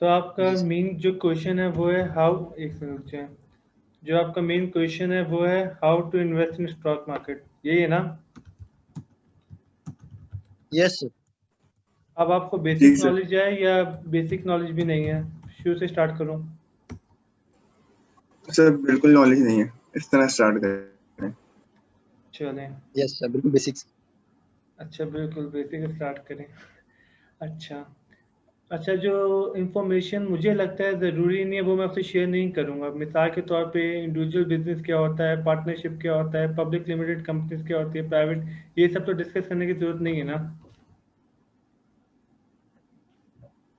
तो आपका जी sir. Main जो क्वेश्चन है वो है हाउ, एक मिनट रुकिए। जो आपका मेन क्वेश्चन है वो है how to invest in stock market, यही है ना? Yes sir. अब आपको जी बेसिक सर। नॉलेज है या बेसिक नॉलेज भी नहीं है? शुरू से स्टार्ट करूं? सर बिल्कुल नॉलेज नहीं है, इस तरह स्टार्ट करें। चलें। यस सर, बिल्कुल बेसिक्स। अच्छा, बिल्कुल बेसिक स्टार्ट करें। अच्छा। अच्छा, जो इन्फॉर्मेशन मुझे लगता है ज़रूरी नहीं है वो मैं आपसे शेयर नहीं करूंगा। मिसाल के तौर पे इंडिविजुअल बिजनेस क्या होता है, पार्टनरशिप क्या होता है, पब्लिक लिमिटेड कंपनीज क्या होती है, प्राइवेट, ये सब तो डिस्कस करने की ज़रूरत नहीं है ना।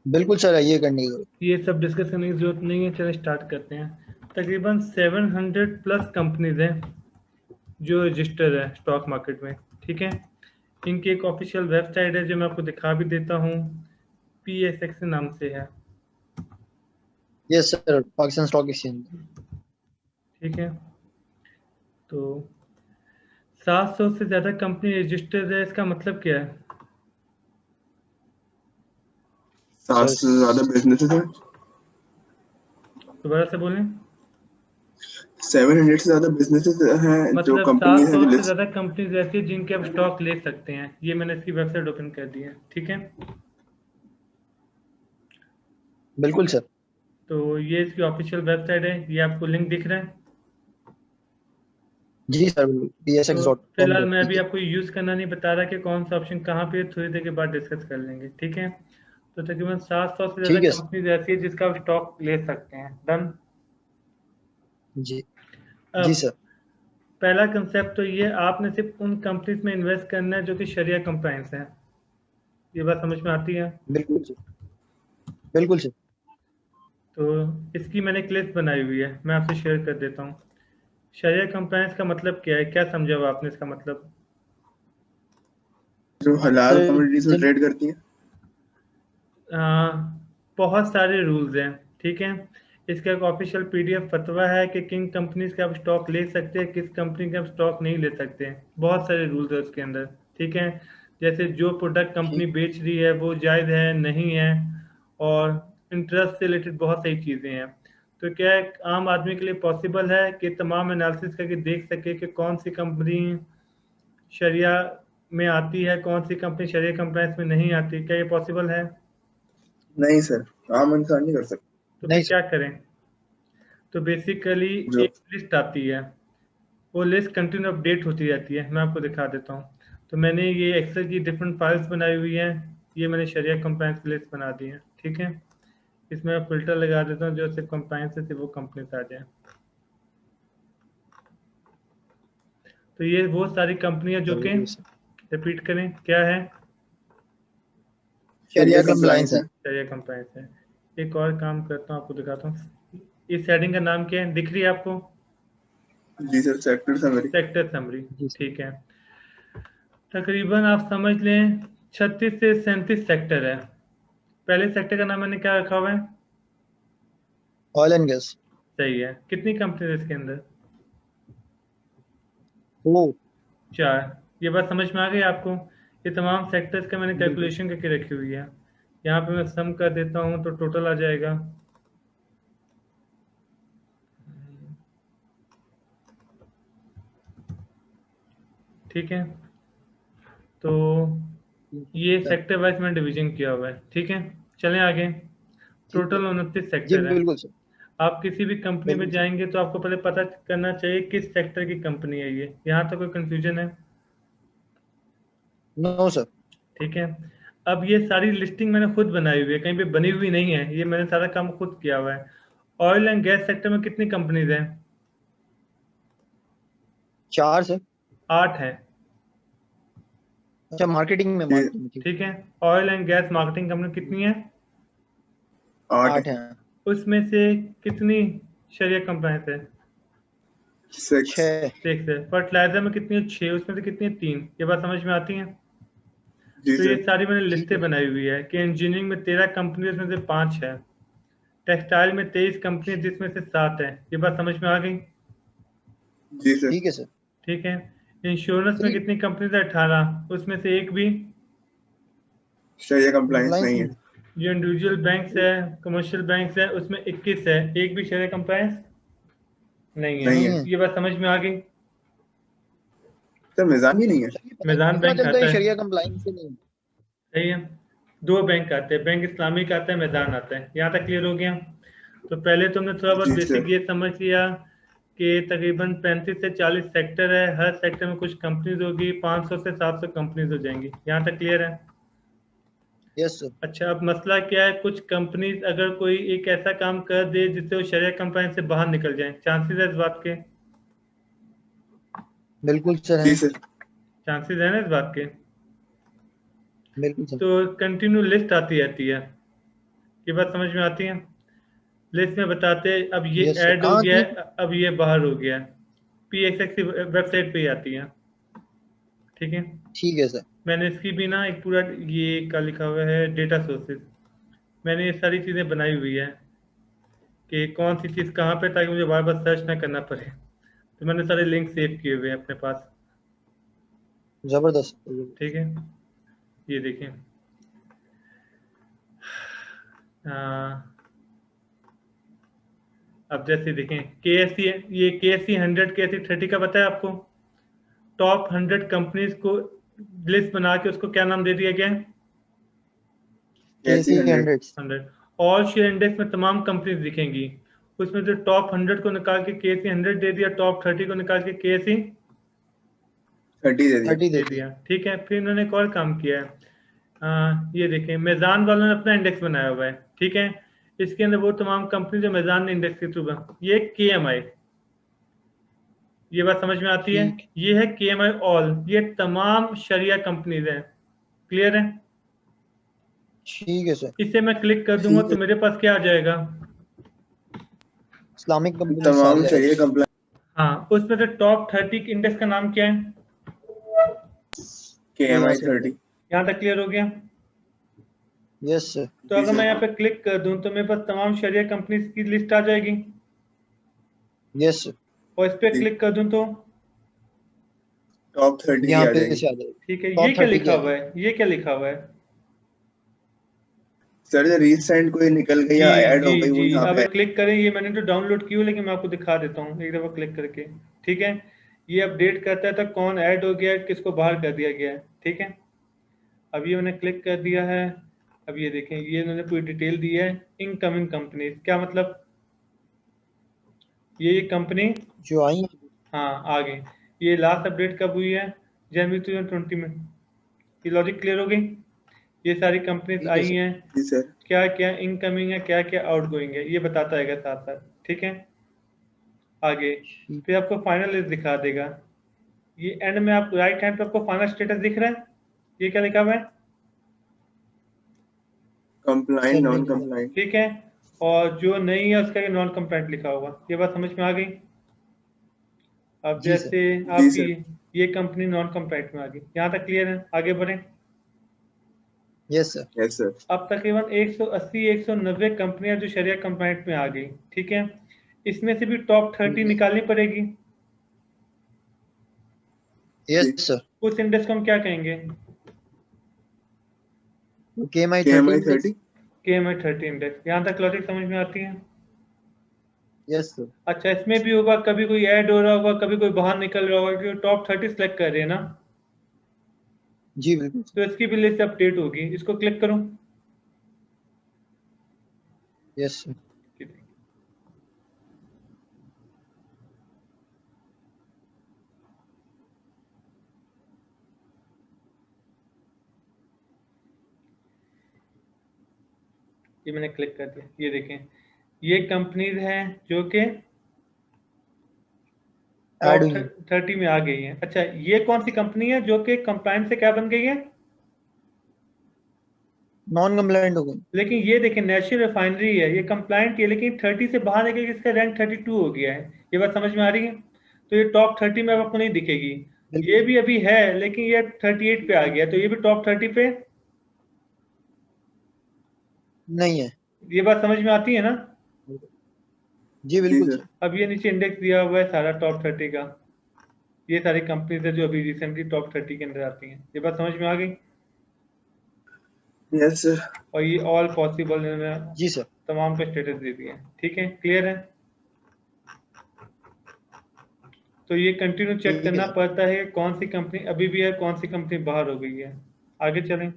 बिल्कुल सर, ये करने की जरूरत। ये सब डिस्कस करने की ज़रूरत नहीं है। चलिए स्टार्ट करते हैं। तकरीबन 700 प्लस कंपनीज हैं जो रजिस्टर है स्टॉक मार्केट में, ठीक है। इनकी एक ऑफिशियल वेबसाइट है जो मैं आपको दिखा भी देता हूँ, PSX नाम से है, yes sir, Pakistan stock exchange. ठीक है। तो 700 से ज़्यादा कंपनी रजिस्टर्ड है, इसका मतलब क्या है? 7 सर से ज्यादा बिजनेसेस हैं। दोबारा से बोलें। 700 से ज्यादा बिजनेसेस हैं, जो मतलब कंपनी है 700 जो से लिस्ट। ज़्यादा कंपनीज ऐसी हैं जिनके आप स्टॉक ले सकते हैं। ये मैंने इसकी वेबसाइट ओपन कर दी है, ठीक है। बिल्कुल सर। तो ये इसकी ऑफिशियल वेबसाइट है, ये आपको लिंक दिख रहा है। जी सर, बिल्कुल तो फिलहाल मैं अभी psx.com.pk। आपको यूज़ करना नहीं बता रहा कि कौन सा ऑप्शन कहाँ पे है, थोड़ी देर के बाद डिस्कस कर लेंगे, ठीक है। तो तकरीबन 700 से ज़्यादा ठीक है सर। कंपनीज ऐसी है जिसका आप स्टॉक ले सकते हैं। डन। जी। जी अब सर। पहला कंसेप्ट तो ये, आपने सिर्फ उन कंपनीज में इन्वेस्ट करना है जो कि शरिया कंप्लायंस है। ये बात समझ में आती है? बिल्कुल सर। बिल्कुल सर। तो इसकी मैंने एक लिस्ट बनाई हुई है, मैं आपसे शेयर कर देता हूँ। शरिया कंप्लायंस का मतलब क्या है, क्या समझा हुआ आपने इसका मतलब? जो हलाल सर कमोडिटीज में जिन ट्रेड करती हैं। आ, बहुत सारे रूल्स हैं, ठीक है। इसका एक ऑफिशियल PDF फतवा है कि किन कंपनीज के आप स्टॉक ले सकते हैं, किस कंपनी के आप स्टॉक नहीं ले सकते हैं। बहुत सारे रूल्स है उसके अंदर, ठीक है। जैसे जो प्रोडक्ट कंपनी ठीक। बेच रही है वो जायज़ है नहीं है, और इंटरेस्ट से रिलेटेड बहुत सारी चीज़ें हैं। तो क्या एक आम आदमी के लिए पॉसिबल है कि तमाम एनालिसिस करके देख सके कि कौन सी कंपनी शरिया में आती है, कौन सी कंपनी शरिया कंप्लायंस में नहीं आती? क्या ये पॉसिबल है? नहीं सर, आम इंसान नहीं कर सकता। तो नहीं फिर सर। क्या करें? तो बेसिकली जो एक लिस्ट आती है, वो लिस्ट कंटिन्यू अपडेट होती रहती है। मैं आपको दिखा देता हूँ। तो मैंने ये एक्सेल की डिफरेंट फाइल्स बनाई हुई हैं, ये मैंने शरिया कंप्लायंस की लिस्ट बना दी है, ठीक है। इसमें मैं फिल्टर लगा देता हूँ जो सिर्फ कंप्लायंस से सिर्फ वो कंपनीज आ जाए। तो ये वो सारी कंपनियां जो कि, जरूर सर। रिपीट करें क्या है? शरिया शरिया कंप्लायंस कंप्लायंस है। है। शरिया कंप्लायंस है। एक और काम करता हूँ, आपको दिखाता हूँ। इस हेडिंग का नाम क्या है, दिख रही है आपको? जी sir, sector summary. Sector summary, जी सर। ठीक है। तकरीबन आप समझ लें 36 से 37 सेक्टर है। पहले सेक्टर का नाम मैंने क्या रखा हुआ है? Oil and gas. सही है। कितनी कंपनी है इसके अंदर? ओ। 4। ये बात समझ में आ गई आपको? ये तमाम सेक्टर्स का मैंने बिल्कुल। कैलकुलेशन करके रखी हुई है। यहाँ पे मैं सम कर देता हूँ तो टोटल आ जाएगा। ठीक है। तो ये सर। सेक्टर वाइज में डिवीजन किया हुआ है, ठीक है। चलें आगे। ठीक है। टोटल 29 जी सेक्टर है। बिल्कुल सर। आप किसी भी कंपनी में बिल्कुल सर। जाएंगे तो आपको पहले पता करना चाहिए किस सेक्टर की कंपनी है ये। यहाँ तो कोई कंफ्यूजन है? No sir. ठीक है। अब ये सारी लिस्टिंग मैंने खुद बनाई हुई है, कहीं पे बनी हुई नहीं है, ये मैंने सारा काम खुद किया हुआ है। ऑयल एंड गैस सेक्टर में कितनी कंपनीज हैं? 4 सर। 8 हैं, अच्छा, मार्केटिंग में, जी, मार्केटिंग में ठीक। ठीक है। Oil and gas marketing company कितनी है? 8 8 है। उसमें से कितनी शरिया कंप्लायंस है? 6। 6। 6 है। फर्टिलाइजर में कितनी है? 6। उसमें से कितनी है? 3। ये बात समझ में आती है? जी तो ये सर। सारी मैंने ठीक लिस्टें है। बनाई हुई है कि इंजीनियरिंग में 13 कंपनी, उसमें से 5 है। टेक्सटाइल में 23 कंपनी जिसमें से 7 है। ये बात समझ में आ गई? जी सर। ठीक है सर। ठीक है। इंश्योरेंस में सही। कितनी कंपनीज है? 18। उसमें से एक भी शरिया कंप्लायंस कंप्लायंस नहीं नहीं है। है। जो इंडिविजुअल बैंक्स है, कमर्शियल बैंक्स है, उसमें 21 है, एक भी शरिया कंप्लायंस नहीं है। नहीं है। ये बात समझ में आ गई? सर मिजान भी नहीं है। सर, ये पता मैदान कितना बैंक चलता आता है है, शरिया कंप्लाइंस से नहीं? सही है। 2 बैंक आते हैं, बैंक इस्लामिक आता है, मैदान आता है। यहाँ तक क्लियर हो गया? तो पहले तुमने थोड़ा बहुत जी बेसिक सर। ये समझ लिया कि तकरीबन 35 से 40 सेक्टर है, हर सेक्टर में कुछ कंपनीज होगी, 500 से 700 कंपनीज हो जाएंगी। यहाँ तक क्लियर है? Yes sir. अच्छा, अब मसला क्या है, कुछ कंपनीज अगर कोई एक ऐसा काम कर दे जिससे वो शरिया कंप्लायंस से बाहर निकल जाए, चांसेस है इस बात के? बिल्कुल सर जी है। सर। चांसेस है ना इस बात के? बिल्कुल सर। तो कंटिन्यू लिस्ट आती रहती है, ये बात समझ में आती है? लिस्ट में बताते हैं अब ये यस सर, ऐड हो कहाँ गया की? है, अब ये बाहर हो गया है, PXX की वेबसाइट पे ही आती है। ठीक है, ठीक है सर। मैंने इसकी भी ना एक पूरा ये का लिखा हुआ है डेटा सोर्सेज, मैंने ये सारी चीज़ें बनाई हुई है कि कौन सी चीज़ कहाँ पे, ताकि मुझे बार बार सर्च ना करना पड़े। तो मैंने सारे लिंक सेव किए हुए हैं अपने पास। जबरदस्त। ठीक है, ये देखें। अब जैसे देखें KSE, ये KSE 100 KSE 30 का पता है आपको? टॉप 100 कंपनीज को लिस्ट बना के उसको क्या नाम दे दिया गया है? कैसी केसी 100। 100। 100। ऑल शेयर इंडेक्स में तमाम कंपनीज दिखेंगी, उसमें से टॉप 100 को निकाल के KSE 100 दे दिया, टॉप 30 को निकाल के KSE 30 दे दिया। 30 दे देती है। दिया। ठीक है, फिर इन्होंने एक और काम किया है, ये देखें, मेज़ान वालों ने अपना इंडेक्स बनाया हुआ है। ठीक है, इसके अंदर वो तमाम कंपनी जो मेज़ान ने इंडेक्स के थ्रू बना, ये KMI, ये बात समझ में आती है? ठीक। ये है KMI ऑल, ये तमाम शरिया कंपनीज हैं। क्लियर है? ठीक है सर। इसे मैं क्लिक कर दूंगा ठीक तो है। मेरे पास क्या आ जाएगा? इस्लामिक कंपनी तमाम सारी आ शरिया जाएगी। कंप्लायंस। हाँ, उसमें से टॉप 30 इंडेक्स का नाम क्या है? के ये एम यहाँ आई से आ 30। जाएगी। यहाँ तक क्लियर हो गया? Yes sir. तो जी अगर मैं सर। यहाँ पे क्लिक कर दूं तो मेरे पास तमाम शरिया कंपनीज की लिस्ट आ जाएगी, यस सर। और इस पे जी। क्लिक कर दूं तो? टॉप 30 की यहाँ आ पे जाएगी। से आ जाएगी। ठीक है, ये टॉप क्या 30 की लिखा आ हुआ जाएगी। है, ये क्या लिखा हुआ है? सर जो रिसेंट कोई निकल गई जी या ऐड जी हो गई वो जी, यहाँ अब पे। क्लिक करें, ये मैंने तो डाउनलोड की हुई, लेकिन मैं आपको दिखा देता हूँ एक दफ़ा क्लिक करके। ठीक है, ये अपडेट करता है तक कौन ऐड हो गया है, किसको बाहर कर दिया गया है। ठीक है, अब ये मैंने क्लिक कर दिया है। अब ये देखें, ये इन्होंने पूरी डिटेल दी है, इनकमिंग कंपनी, क्या मतलब? ये कंपनी, जो आई है। हाँ आ गई। ये लास्ट अपडेट कब हुई है? जनवरी 2020 में। ये लॉजिक क्लियर हो गई? ये सारी कंपनीज ठीक है आई सर। हैं, जी सर। क्या क्या इनकमिंग है, क्या क्या आउटगोइंग है, ये बताता है साथ साथ। ठीक है, आगे ठीक। फिर आपको फाइनल लिस्ट दिखा देगा। ये एंड में आप राइट हैंड पे आपको फाइनल स्टेटस दिख रहा है, ये क्या लिखा हुआ है? कंप्लाइंट सर नहीं नॉन दिख रहा। कंप्लाइंट। ठीक है, और जो नहीं है उसका नॉन कंप्लाइंट लिखा होगा। ये बात समझ में आ गई? अब जी सर। जैसे जी आपकी सर। ये कंपनी नॉन कंप्लाइंट में आ गई, यहाँ तक क्लियर है? आगे बढ़ें। Yes sir. Yes sir. अब तकरीबन 180-190 कंपनियां जो शरिया कंप्लाइंट में आ गई। ठीक है, इसमें से भी टॉप 30 ठीक है। निकालनी पड़ेगी। यस जी। सर। उस इंडेक्स को हम क्या कहेंगे? KMI के M 30 I index. 30। KMI 30 index. यहाँ तक लॉजिक समझ में आती है? Yes sir. अच्छा, इसमें भी होगा, कभी कोई ऐड हो रहा होगा, कभी कोई बाहर निकल रहा होगा, क्योंकि टॉप 30 सेलेक्ट कर रहे हैं ना, जी बिल्कुल सर। तो इसकी भी लिस्ट अपडेट होगी। इसको क्लिक करूं? Yes sir. ये मैंने क्लिक कर दिया, ये देखें, ये कंपनीज हैं जो कि ऐड टॉप हुई है। 30 में आ गई हैं। अच्छा, ये कौन सी कंपनी है जो कि कंप्लायंस से क्या बन गई है? नॉन कंप्लाइंट हो गई। लेकिन ये देखें, नेशनल रिफाइनरी है, ये कंप्लायंट है, लेकिन 30 से बाहर निकल के इसका रैंक 32 हो गया है। ये बात समझ में आ रही है? तो ये टॉप 30 में अब आपको नहीं दिखेगी। बिल्कुल ये सर। भी अभी है, लेकिन ये 38 पे आ गया, तो ये भी टॉप 30 पे। नहीं है। ये बात समझ में आती है ना? जी जी बिल्कुल सर। सर। अब ये नीचे इंडेक्स दिया हुआ है सारा टॉप 30 का, ये सारी कंपनीज है जो अभी रिसेंटली टॉप 30 के अंदर आती हैं। ये बात समझ में आ गई? Yes sir. और ये ऑल पॉसिबल इन्होंने जी सर। तमाम का स्टेटस दे दिया। ठीक है, क्लियर है? तो ये कंटिन्यू चेक ठीक है करना सर। पड़ता है कौन सी कंपनी अभी भी है, कौन सी कंपनी बाहर हो गई है। आगे चलें,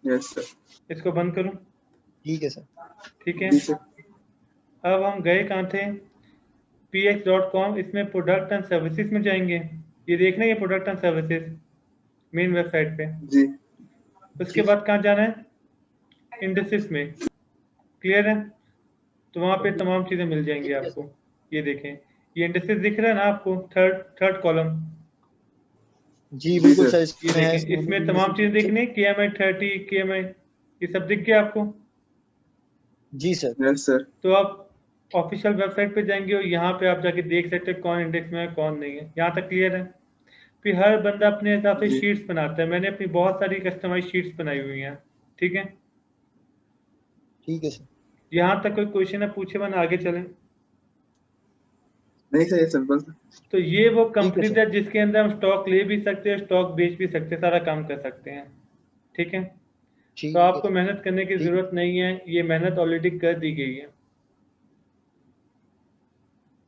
यस सर। इसको बंद करूं। ठीक है सर। ठीक है, जी सर। अब हम गए कहाँ थे? px.com, इसमें प्रोडक्ट एंड सर्विसेज में जाएंगे। ये देखना, ये product and services main website पे। जी उसके जी बाद कहाँ जाना है? इंडस्ट्रीज में। क्लियर है? तो वहाँ पे तमाम चीज़ें मिल जाएंगी ठीक है आपको। सर। ये देखें, ये इंडस्ट्रीज दिख रहा है ना आपको, थर्ड कॉलम। जी जी बिल्कुल सर। सर, ये इसमें है देखें, इसमें तमाम चीज़ें देखनी, KMI 30, KMI, ये सब दिख गया आपको। जी सर। Yes sir. तो आप ऑफिशियल वेबसाइट पे जाएंगे और यहाँ पे आप जाके देख सकते हैं कौन इंडेक्स में है कौन नहीं है। यहाँ तक क्लियर है? फिर हर बंदा अपने हिसाब से जी शीट्स बनाता है। मैंने अपनी बहुत सारी कस्टमाइज शीट्स बनाई हुई हैं। ठीक है, ठीक है सर। यहाँ तक कोई क्वेश्चन है पूछे, वरना आगे चलें। नहीं सर, ये सिंपल था। तो ये वो ठीक है कंपनी सर। है जिसके अंदर हम स्टॉक ले भी सकते हैं, स्टॉक बेच भी सकते हैं, सारा काम कर सकते हैं। ठीक है, तो ठीक है आपको सर। मेहनत करने की ठीक। ज़रूरत नहीं है, ये मेहनत ऑलरेडी कर दी गई है।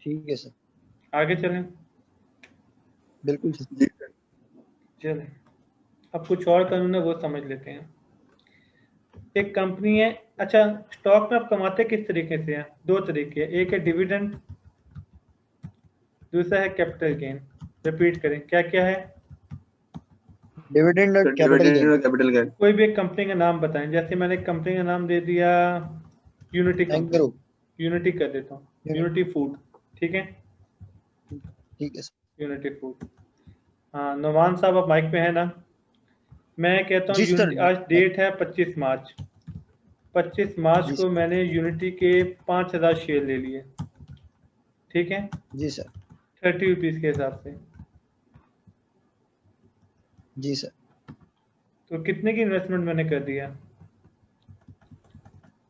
ठीक है सर। आगे चलें, बिल्कुल सर। जी सर। चलें। अब कुछ और कानून है वो समझ लेते हैं। एक कंपनी है, अच्छा, स्टॉक में आप कमाते किस तरीके से हैं? दो तरीके हैं, एक है डिविडेंड, दूसरा है कैपिटल गेन। रिपीट करें, क्या क्या है? डिविडेंड और सर कैपिटल डिविडेंड गेन। और कैपिटल गेन। कोई भी एक कंपनी का नाम बताएं। जैसे मैंने एक कंपनी का नाम दे दिया यूनिटी कंपनी, एंग्रो। यूनिटी कर देता हूँ, यूनिटी फूड। ठीक है, ठीक है सर। Unity food. हाँ, नौमान साहब आप माइक पे हैं ना? मैं कहता हूँ जी सर। यूनिटी, आज डेट है 25 मार्च। 25 मार्च जी को सर। मैंने यूनिटी के 5000 शेयर ले लिए। ठीक है, जी सर। 30 रुपीज़ के हिसाब से। जी सर। तो कितने की इन्वेस्टमेंट मैंने कर दिया?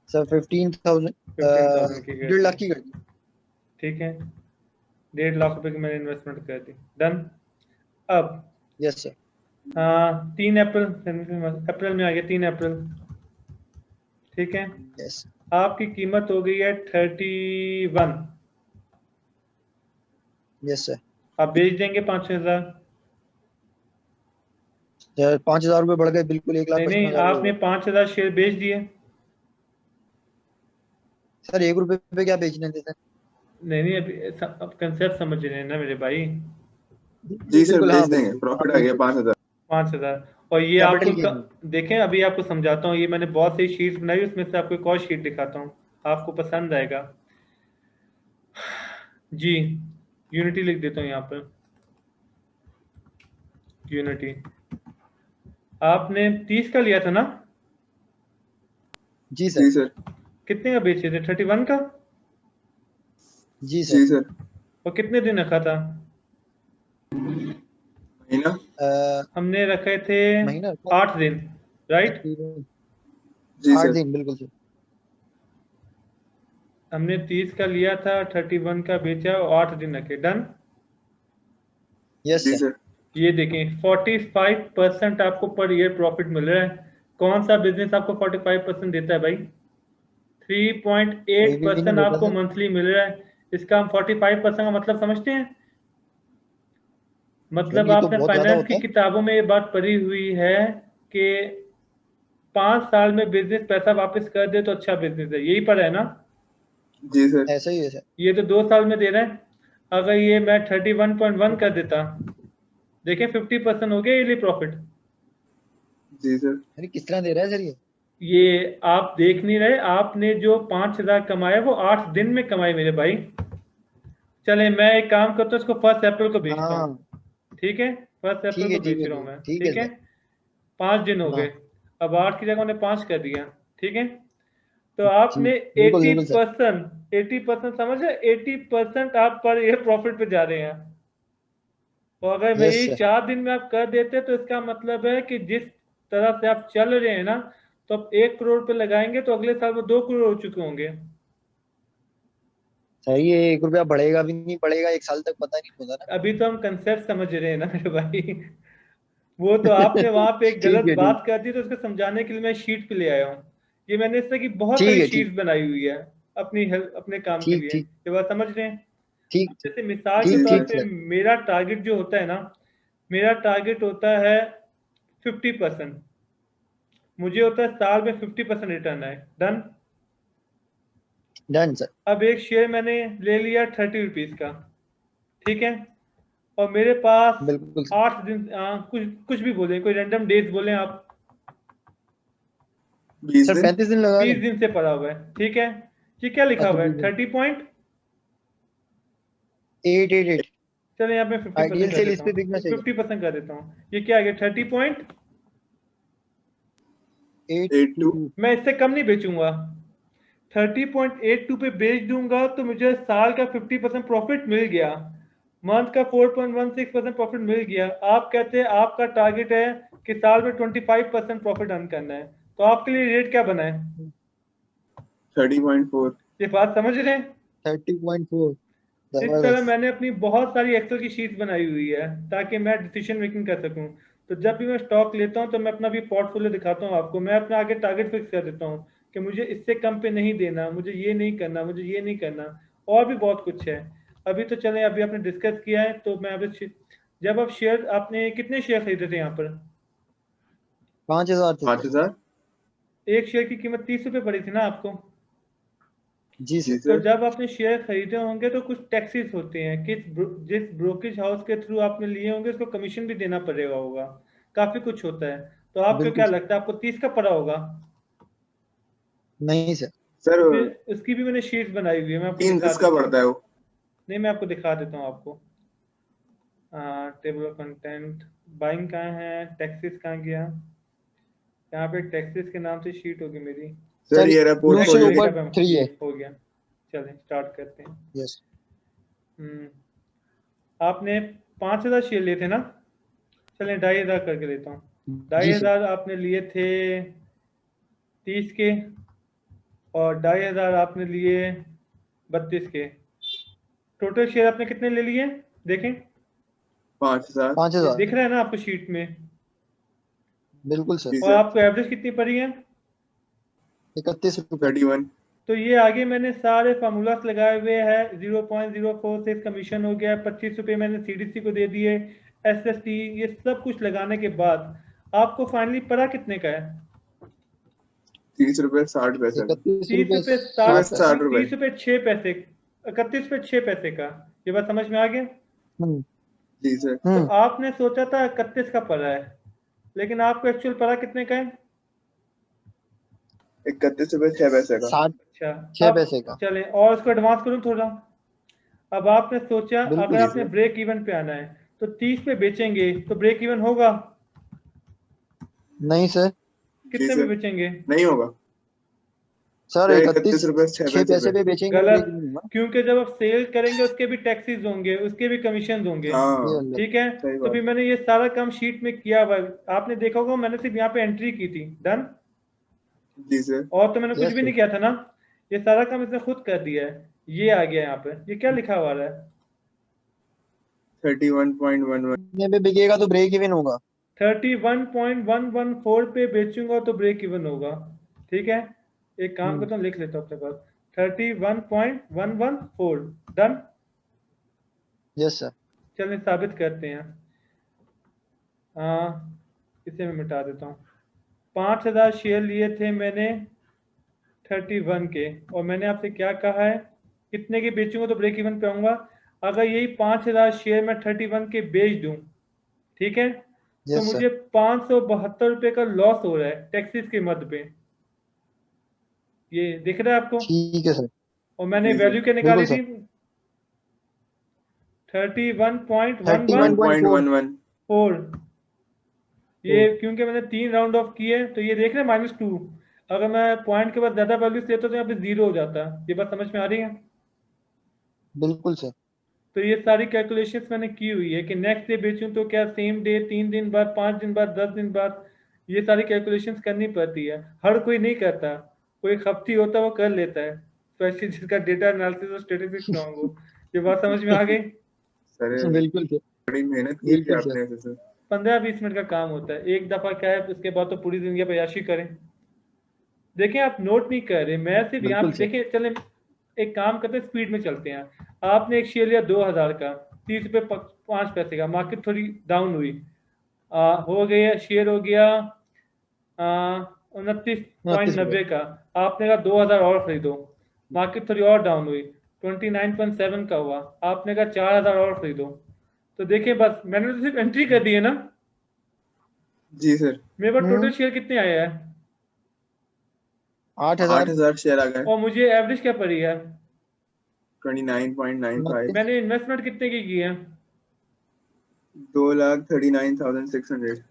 सर 15,000, 15,000 की कर 1.5 लाख दी। की कर दी। ठीक है, 1.5 लाख रुपए की मैंने इन्वेस्टमेंट कर दी। डन। अब यस सर। 3 अप्रैल में आ गया, 3 अप्रैल। ठीक है, यस। आपकी कीमत हो गई है 31। Yes sir. आप बेच देंगे 5,000? सर 5,000 रुपये बढ़ गए, बिल्कुल 1 लाख नहीं 55 नहीं, हजार रुपये हो आपने गए। 5,000 शेयर बेच दिए। सर 1 रुपये पे क्या बेचने थे सर? नहीं नहीं, अभी अब कंसेप्ट समझ रहे हैं ना मेरे भाई। जी जी सर, बिल्कुल, बेच हाँ देंगे, बिल्कुल, हाँ प्रॉफिट आ गया बिल्कुल। 5,000। 5,000। और ये कैपिटल आपको गेन। देखें, अभी आपको समझाता हूँ। ये मैंने बहुत सी शीट्स बनाई, उसमें से आपको एक और शीट दिखाता हूँ, आपको पसंद आएगा। जी, यूनिटी लिख देता हूँ यहाँ पर, यूनिटी। आपने 30 का लिया था ना? जी सर। जी सर। कितने का बेचे थे? 31 का। जी सर। जी सर। और कितने दिन रखा था? महीना। हमने रखे थे महीना। 8 दिन, राइट? तकरीबन जी 8 सर। दिन, बिल्कुल सर। हमने 30 का लिया था, 31 का बेचा और 8 दिन रखे। डन। यस जी सर। सर। ये देखें, 45% आपको पर ईयर प्रॉफिट मिल रहा है। कौन सा बिजनेस आपको 45% देता है भाई? कोई भी नहीं 3.8% देता आपको सर। मंथली मिल रहा है। इसका हम 45% का मतलब समझते हैं? सर मतलब ये तो आपने बहुत ज्यादा फाइनेंस होता की है। किताबों में ये बात पढ़ी हुई है कि 5 साल में बिजनेस पैसा वापस कर दे तो अच्छा बिजनेस है, यही पढ़ा है ना? जी सर। ऐसा ही है सर। ये तो 2 साल में दे रहे हैं। अगर ये मैं 31.1 कर देता, देखें 50% हो गया ये प्रॉफिट। जी सर। अरे किस तरह दे रहा है सर ये? ये आप देख नहीं रहे, आपने जो 5,000 कमाए वो 8 दिन में कमाए मेरे भाई। चले, मैं एक काम करता हूँ, इसको 1 अप्रैल को बेचता हाँ हूँ। ठीक है, 1 अप्रैल ठीक है, को ठीक बेच है, रहा हूँ मैं। ठीक है ठीक है, सर। 5 दिन हो गए। हाँ अब 8 की जगह उन्हें 5 कर दिया। ठीक है, तो आपने जी बिल्कुल, एटी बिल्कुल सर। परसेंट 80% समझ रहे, 80% आप पर ये प्रॉफिट पे जा रहे हैं। तो अगर मैं यस यही सर। 4 दिन में आप कर देते तो इसका मतलब है कि जिस तरह से आप चल रहे हैं ना, तो आप 1 करोड़ पे लगाएंगे तो अगले साल वो 2 करोड़ हो चुके होंगे। सही है, 1 रुपया बढ़ेगा भी नहीं, बढ़ेगा 1 साल तक पता नहीं होगा ना। अभी तो हम कंसेप्ट समझ रहे हैं ना मेरे भाई। वो तो आपने वहां पे एक ठीक गलत है, बात कर दी तो उसको समझाने के लिए मैं शीट पे ले आया हूँ। ये मैंने इस तरह की बहुत ठीक सारी है, शीट्स बनाई हुई है अपनी हेल्प अपने काम के ठीक लिए। ठीक ये बात समझ रहे हैं? ठीक जैसे मिसाल के जी तौर जी ठीक पे सर। मेरा टारगेट जो होता है ना, मेरा टारगेट होता है 50%। मुझे होता है साल में 50% रिटर्न है। डन। Done sir. अब एक शेयर मैंने ले लिया 30 रुपीज का, ठीक है, और मेरे पास बिल्कुल सर। 8 दिन कुछ कुछ भी बोले, कोई रैंडम डेज बोले आप, 20 सर दिन 35 दिन लगा 20 दें। दिन से पड़ा हुआ है, ठीक है। ये क्या लिखा अच्छा हुआ 20 है? दिन 30 पॉइंट, 888। चलो यहाँ पे 50% आइडियल कर सेल इस देता पे हूँ, बिकना चाहिए। 50% कर देता हूँ। ये क्या आ गया? 30 पॉइंट। 82 822। मैं इससे कम नहीं बेचूंगा। 30.82 पे बेच दूंगा तो मुझे साल का 50% प्रॉफिट मिल गया, मंथ का 4.16% प्रॉफिट मिल गया। आप कहते हैं आपका टारगेट है कि साल में 25% प्रॉफिट अर्न करना है, तो आपके लिए रेट क्या बना है? 30.4 ये बात समझ रहे हैं? 30.4। इस तरह जबरदस्त। मैंने अपनी बहुत सारी एक्सेल की शीट्स बनाई हुई है ताकि मैं डिसीजन मेकिंग कर सकूं। तो जब भी मैं स्टॉक लेता हूं तो मैं अपना भी पोर्टफोलियो दिखाता हूं आपको, मैं अपना आगे टारगेट फिक्स कर देता हूं कि मुझे इससे कम पे नहीं देना, मुझे ये नहीं करना, मुझे ये नहीं करना, और भी बहुत कुछ है। अभी तो चलें, अभी आपने डिस्कस किया है तो मैं अभी, जब आप शेयर, आपने कितने शेयर खरीदे थे यहाँ पर? 5000 थे सर। 5000 एक शेयर की कीमत 30 रुपये पड़ी थी ना आपको? जी जी सर। तो सर जब आपने शेयर खरीदे होंगे तो कुछ टैक्सेस होते हैं, जिस ब्रोकरेज हाउस के थ्रू आपने लिए होंगे उसको कमीशन भी देना पड़ेगा होगा, काफी कुछ होता है। तो आपको बिल्कुल क्या सर। लगता है, आपको 30 का पड़ा होगा? नहीं सर। सर तो फिर उसकी भी मैंने शीट बनाई हुई है, मैं आपको 3 दिखा 10 का देता हूँ। पड़ता है वो। नहीं, मैं आपको दिखा देता हूँ आपको। टेबल ऑफ कंटेंट, बाइंग कहाँ है, टैक्सेस कहाँ गया? यहाँ पे टैक्सेस के नाम से शीट होगी मेरी। सर सर ये रहा ब्लू से पोर्टफोलियो ऊपर की। डेस्कटॉप है, 3 ये है। हो गया। चलें स्टार्ट करते हैं। यस। हम्म, आपने 5,000 शेयर लिए थे ना? चलें 2,500 करके लेता हूँ। ढाई जी सर। हजार आपने लिए थे 30 के, और 2,500 आपने लिए 32 के। टोटल शेयर आपने कितने ले लिए देखें? 5000 ये 5000। दिख रहा है ना आपको शीट में? बिल्कुल सर। जी और सर आपको एवरेज कितनी पड़ी है? 31 रुपए। 31 तो ये आगे मैंने सारे फार्मूलास लगाए हुए हैं। 0.046 कमीशन हो गया, 25 रुपये मैंने सीडीसी को दे दिए, एसएसटी, ये सब कुछ लगाने के बाद आपको फाइनली पड़ा कितने का है? 30 रुपए 60 पैसे का। 31 30 रुपए रुपये 60 पैसे। 60 रुपए। 30 रुपये 6 पैसे, 31 रुपये 6 पैसे का। ये बात समझ में आ गया? हम्म जी सर तो हम्म आपने सोचा था 31 का पड़ा है, लेकिन आपको एक्चुअल पड़ा कितने का है? 31 रुपए 6 पैसे का। 60 अच्छा। 6 अब पैसे का। चलें और इसको एडवांस करूं थोड़ा। अब आपने सोचा बिल्कुल अगर जी आपने सर ब्रेक इवन पे आना है तो 30 पे बेचेंगे तो ब्रेक इवन होगा? नहीं सर। जी कितने पे सर बेचेंगे? नहीं होगा सर सर 31 31 रुपए 6 6 पैसे पैसे पे। पे बेचेंगे तो ब्रेक गलत, इवन होगा। क्योंकि जब आप सेल करेंगे उसके भी टैक्सेस होंगे, उसके भी कमीशन होंगे। ये हाँ वाला। ठीक है। सही तो बात। फिर मैंने ये सारा काम शीट में किया हुआ है। आपने देखा होगा मैंने सिर्फ यहाँ पे एंट्री की थी। डन। जी सर और तो मैंने कुछ यस भी सर। नहीं किया था ना, ये सारा काम इसने खुद कर दिया है। ये आ गया यहाँ पे, ये क्या लिखा हुआ है? 31.11 कितने पे बिकेगा तो ब्रेक इवन होगा। 31.114 पे बेचूंगा तो ब्रेक इवन होगा। ठीक है, एक काम करता हूँ, लिख लेता हूँ अपने पास, 31.114। डन। Yes sir. चलिए साबित करते हैं। इसे मैं मिटा देता हूँ। 5,000 शेयर लिए थे मैंने 31 के, और मैंने आपसे क्या कहा है, कितने के बेचूंगा तो ब्रेक इवन पे आऊंगा? अगर यही 5,000 शेयर मैं 31 के बेच दूं, ठीक है, तो यस सर। मुझे 572 रुपये का लॉस हो रहा है टैक्सेस के मद पे। ये दिख रहा है आपको? ठीक है सर। और मैंने जी सर वैल्यू क्या बिल्कुल निकाली सर। थी? 31.114। 31.14। 1.11 ये क्योंकि मैंने 3 राउंड ऑफ किए तो ये देख रहे हैं -2। अगर मैं पॉइंट के बाद ज्यादा वैल्यू लेता तो यहाँ पे 0 हो जाता। ये बात समझ में आ रही है? बिल्कुल सर। तो ये सारी कैलकुलेशंस मैंने की हुई है कि नेक्स्ट डे बेचूं तो क्या सेम डे, 3 दिन बाद, 5 दिन बाद, 10 दिन बाद, ये सारी कैलकुलेशंस करनी पड़ती है। हर कोई नहीं करता, कोई खपती होता है वो कर लेता है, स्पेशली जिसका डेटा एनालिसिस और स्टैटिस्टिक्स स्ट्रांग हो। ये बात समझ में आ गई? सर बिल्कुल सर। बड़ी मेहनत की थी बिल्कुल सर। आपने वैसे सर। 15-20 मिनट का काम होता है, एक दफा क्या है, उसके बाद तो पूरी जिंदगी प्रयाशी करें। देखिए आप नोट नहीं कर रहे, मैं सिर्फ यहाँ बिल्कुल पे सर। देखिए, चले एक काम करते हैं, स्पीड में चलते हैं। आपने एक शेयर लिया 2000 का, 30 रुपये 5 पैसे का, मार्केट थोड़ी डाउन हुई, हो गया शेयर हो गया 29.90 का, आपने कहा 2000 और खरीदो, मार्केट थोड़ी और डाउन हुई, 29.7 का हुआ, आपने कहा 4000 और खरीदो। तो देखिए बस मैंने तो सिर्फ एंट्री कर दी है ना, जी सर। मेरे पास टोटल शेयर कितने आए हैं 8000 8000 शेयर आ गए। और मुझे एवरेज क्या पड़ी है, 29.95। मैंने इन्वेस्टमेंट कितने की है, 2,39,600।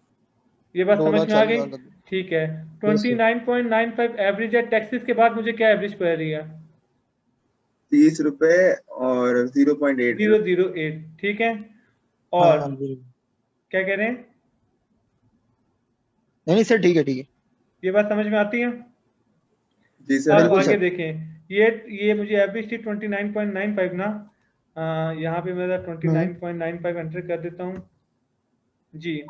ये बात समझ में आ गई। 2,40,000 का। ठीक है, यस सर। 29.95 एवरेज है, टैक्सेस के बाद मुझे क्या एवरेज पड़ रही है, 30 रुपए और 0.80। 008, ठीक है। और हाँ जी। क्या कह रहे हैं, नहीं सर, ठीक है ठीक है। ये बात समझ में आती है। जी सर। अब बिल्कुल आगे सर। देखें, ये मुझे एवरेज थी 29.95 ना, यहाँ पे मैं 29.95 एंटर कर देता हूँ जी।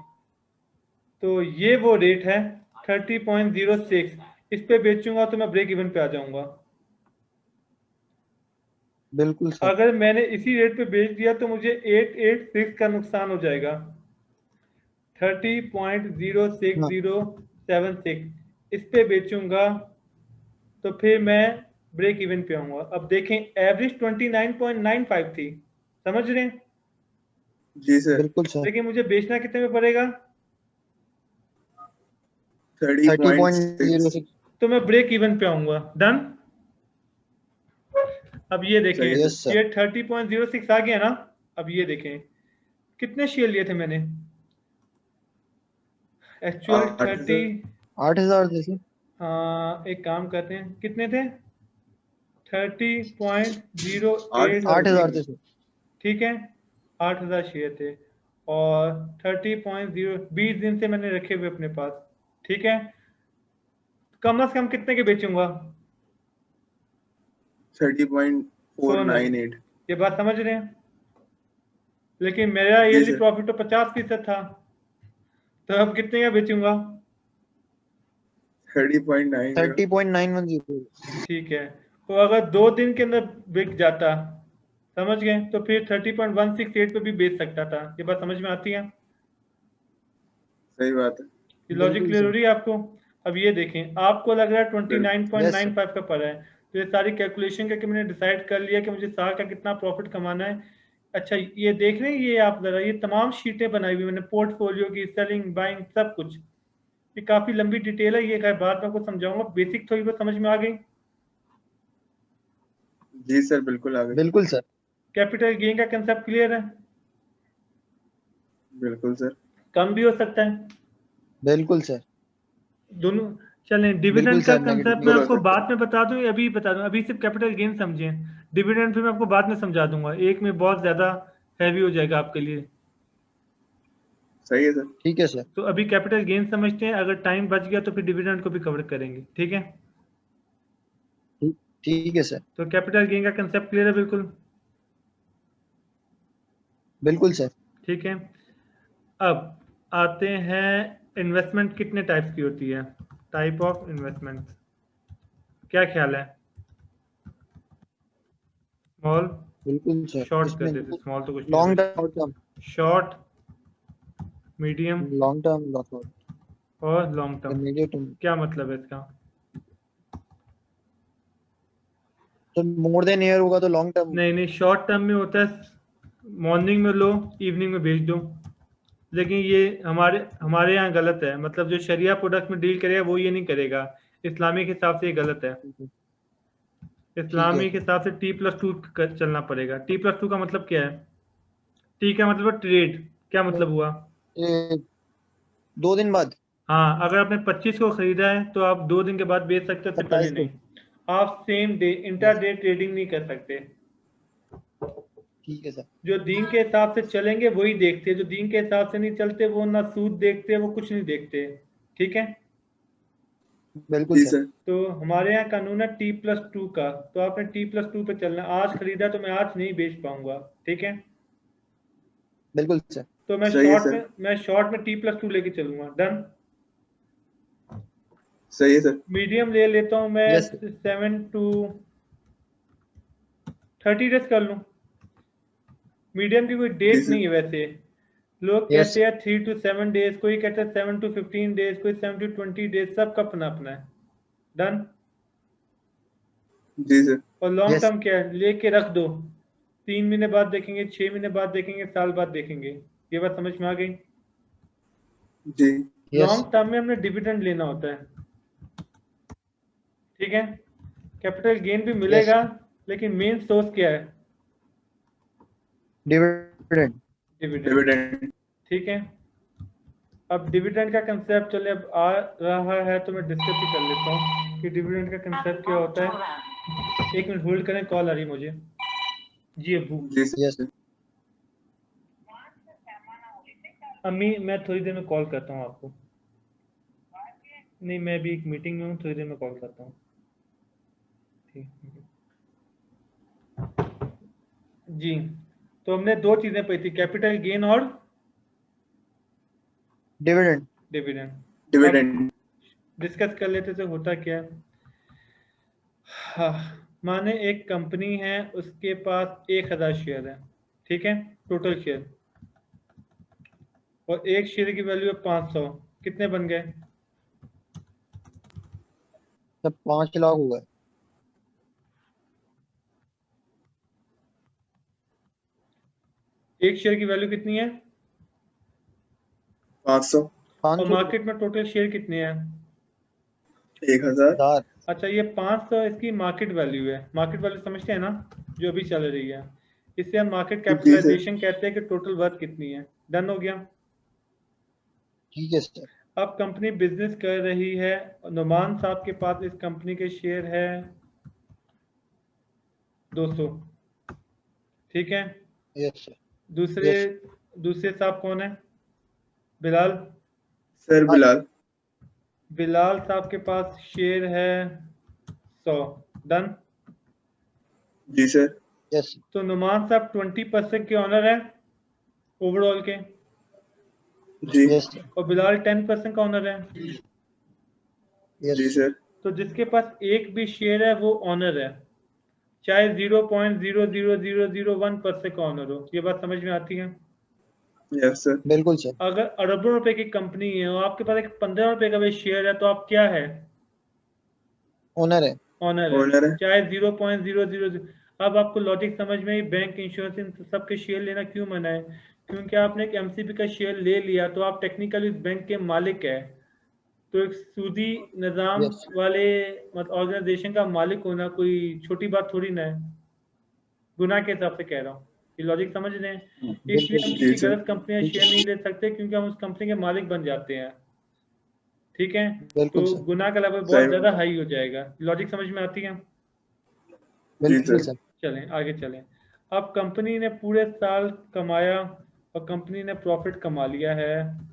तो ये वो रेट है 30.06, इस पे बेचूंगा तो मैं ब्रेक इवन पे आ जाऊंगा। बिल्कुल सर। अगर मैंने इसी रेट पे बेच दिया तो मुझे 886 का नुकसान हो जाएगा, 30.06076, इस पे बेचूंगा तो फिर मैं ब्रेक इवन पे आऊंगा। अब देखें एवरेज 29.95 थी, समझ रहे हैं, जी सर। बिल्कुल सर। लेकिन मुझे बेचना कितने में पड़ेगा, 30.6। 30.06। तो मैं ब्रेक इवन पे आऊंगा। डन। अब ये देखें, सही है यस सर। सर। ये 30.06 आ गया ना। अब ये देखें कितने शेयर लिए थे मैंने, एक्चुअल 30, 8000 थे सर। एक काम करते हैं, कितने थे, 30.086, 8000 थे सर। ठीक है, 8000 शेयर थे और 20 दिन से मैंने रखे हुए अपने पास, ठीक है, कम से कम कितने के बेचूंगा, 30.498। ये बात समझ रहे हैं, लेकिन मेरा जी ईयरली सर। प्रॉफिट तो 50% था, तो अब कितने का बेचूंगा, 30.90। 30.910। ठीक है। तो अगर 2 दिन के अंदर बिक जाता, समझ गए, तो फिर 30.168 पे भी बेच सकता था। ये बात समझ में आती है, सही बात है। ये लॉजिक बिल्कुल क्लियर हो सर। रही है आपको। अब ये देखें, आपको लग रहा है यस सर। 29.95 का पड़ा है, तो ये सारी कैलकुलेशन करके मैंने डिसाइड कर लिया कि मुझे साल का कितना प्रॉफिट कमाना है। अच्छा ये देख रहे हैं, ये आप जरा, ये तमाम शीटें बनाई हुई मैंने, पोर्टफोलियो की, सेलिंग बाइंग सब कुछ, ये काफी लंबी डिटेल है, ये खैर बाद में आपको समझाऊंगा, बेसिक थोड़ी बहुत समझ में आ गई। जी सर, बिल्कुल आ गई। बिल्कुल सर। कैपिटल गेन का कंसेप्ट क्लियर है, बिल्कुल सर। कम भी हो सकता है, बिल्कुल सर। दोनों। चलें, बिल्कुल डिविडेंड का सर, नेगेटिव कंसेप्ट मैं बिल्कुल हो आपको सकता है। बाद में बता दूं या अभी बता दूं, अभी सिर्फ कैपिटल गेन समझें, डिविडेंड फिर मैं आपको बाद में समझा दूंगा, एक में बहुत ज्यादा हैवी हो जाएगा आपके लिए। सही है सर। ठीक है सर। तो अभी कैपिटल गेन समझते हैं, अगर टाइम बच गया तो फिर डिविडेंड को भी कवर करेंगे, ठीक है। ठीक ठीक है सर। तो कैपिटल गेन का कंसेप्ट क्लियर है बिल्कुल, बिल्कुल सर। ठीक है। अब आते हैं, इन्वेस्टमेंट कितने टाइप्स की होती है, टाइप ऑफ इन्वेस्टमेंट, क्या ख्याल है, स्मॉल, बिल्कुल सर। शॉर्ट कर इसमें देते, स्मॉल तो कुछ नहीं लॉन्ग होता, term, short, medium long term, long और लॉन्ग टर्म। टर्म। क्या मतलब है इसका, तो मोर देन ईयर होगा तो लॉन्ग टर्म। नहीं नहीं, शॉर्ट टर्म में होता है मॉर्निंग में लो, इवनिंग में बेच दो, लेकिन ये हमारे यहाँ गलत है, मतलब जो शरिया प्रोडक्ट में डील करेगा वो ये नहीं करेगा, इस्लामिक हिसाब से ये गलत है, ठीक है। इस्लामिक हिसाब से T+2 चलना पड़ेगा। T+2 का मतलब क्या है, टी का मतलब ट्रेड, क्या मतलब हुआ, ये 2 दिन बाद, हाँ, अगर आपने 25 को खरीदा है तो आप 2 दिन के बाद बेच सकते हो, उससे पहले 27 नहीं। को। आप same day inter day trading नहीं कर सकते, ठीक है सर। जो दीन के हिसाब से चलेंगे वही देखते हैं, जो दीन के हिसाब से नहीं चलते वो ना सूद देखते, वो कुछ नहीं देखते, ठीक है। बिल्कुल जी सर। सर। तो हमारे यहाँ कानून है T+2 का, तो आपने T+2 पे चलना, आज खरीदा तो मैं आज नहीं बेच पाऊंगा, ठीक है। बिल्कुल सर। तो मैं सही है शॉर्ट सर। में T+2 लेके चलूंगा। डन। सही है सर। मीडियम ले लेता हूँ मैं Yes, sir. 7 to 30 डेज कर लूँ। मीडियम की कोई जी डेट सर। नहीं है वैसे। लोग Yes, कहते हैं 3 to 7 डेज, कोई कहता है 7 to 15 डेज, कोई 7 to 20 डेज, सबका अपना अपना है। डन। जी सर। और लॉन्ग Yes. टर्म क्या है, लेके रख दो, 3 महीने बाद देखेंगे, 6 महीने बाद देखेंगे, साल बाद देखेंगे। ये बात समझ में आ गई? जी। Yes. लॉन्ग टर्म में हमने डिविडेंड लेना होता है, ठीक है। कैपिटल गेन भी मिलेगा, लेकिन मेन सोर्स क्या है? Dividend. डिविडेंड। डिविडेंड। ठीक है। अब डिविडेंड का कंसेप्ट चले अब आ रहा है तो मैं डिस्कस ही कर लेता हूँ कि डिविडेंड का कंसेप्ट क्या होता है। 1 मिनट होल्ड करें, कॉल आ रही है मुझे। जी अब्बू। जी Yes. सर। अम्मी मैं थोड़ी देर में कॉल करता हूँ आपको। नहीं, मैं अभी एक मीटिंग में हूँ, थोड़ी देर में कॉल करता हूँ। ठीक जी। तो हमने 2 चीजें पढ़ी थी, कैपिटल गेन और Dividend. डिविडेंड। डिविडेंड। डिस्कस कर लेते थे होता क्या है। हाँ, माने एक कंपनी है, उसके पास 1000 शेयर है, ठीक है, टोटल शेयर, और एक शेयर की वैल्यू है 500। कितने बन गए? तब 5 लाख हुआ है। एक शेयर की वैल्यू कितनी है? 500। और 500 मार्केट में टोटल शेयर कितने हैं? 1000। हजार। अच्छा, ये 500 इसकी मार्केट वैल्यू है। मार्केट वैल्यू समझते हैं ना, जो अभी चल रही है। इससे हम मार्केट जी सर। कैपिटलाइजेशन कहते हैं कि टोटल वर्थ कितनी है। डन हो गया। ठीक है सर। अब कंपनी बिजनेस कर रही है, नुमान साहब के पास इस कंपनी के शेयर है 200, ठीक है। Yes, sir. दूसरे Yes. दूसरे साहब कौन है? बिलाल। सर हाँ बिलाल। बिलाल साहब के पास शेयर है 100। डन। जी सर। Yes. तो नुमान साहब 20% के ऑनर है ओवरऑल के, जी। Yes, sir. और बिलाल 10% का ऑनर है। Yes. जी सर। तो जिसके पास एक भी शेयर है वो ऑनर है, चाहे 0.00001% का ऑनर हो। ये बात समझ में आती है? Yes sir. बिल्कुल सर। अगर अरबों रुपए की कंपनी है और आपके पास एक 15 रुपए का भी शेयर है, तो आप क्या है? ओनर है। ऑनर है, ओनर है। चाहे 0.000। अब आपको लॉजिक समझ में आई, बैंक, इंश्योरेंस, इन सबके शेयर लेना क्यों मना है? क्योंकि आपने एक एमसीबी का शेयर ले लिया तो आप टेक्निकली उस बैंक के मालिक है। तो एक सूदी निज़ाम Yes. वाले मतलब ऑर्गेनाइजेशन का मालिक होना कोई छोटी बात थोड़ी ना है। गुनाह के हिसाब से कह रहा हूँ, ये लॉजिक समझ रहे हैं? इसलिए हम बिल्कुल। जी किसी सर। गलत कंपनी का ठीक शेयर है। नहीं ले सकते, क्योंकि हम उस कंपनी के मालिक बन जाते हैं, ठीक है। बिल्कुल तो सर। गुनाह का लेवल बहुत सही ज़्यादा बात। हाई हो जाएगा। लॉजिक समझ में आती है? जी बिल्कुल सर। सर। चलें आगे चलें। अब कंपनी ने पूरे साल कमाया और कंपनी ने प्रॉफिट कमा लिया है।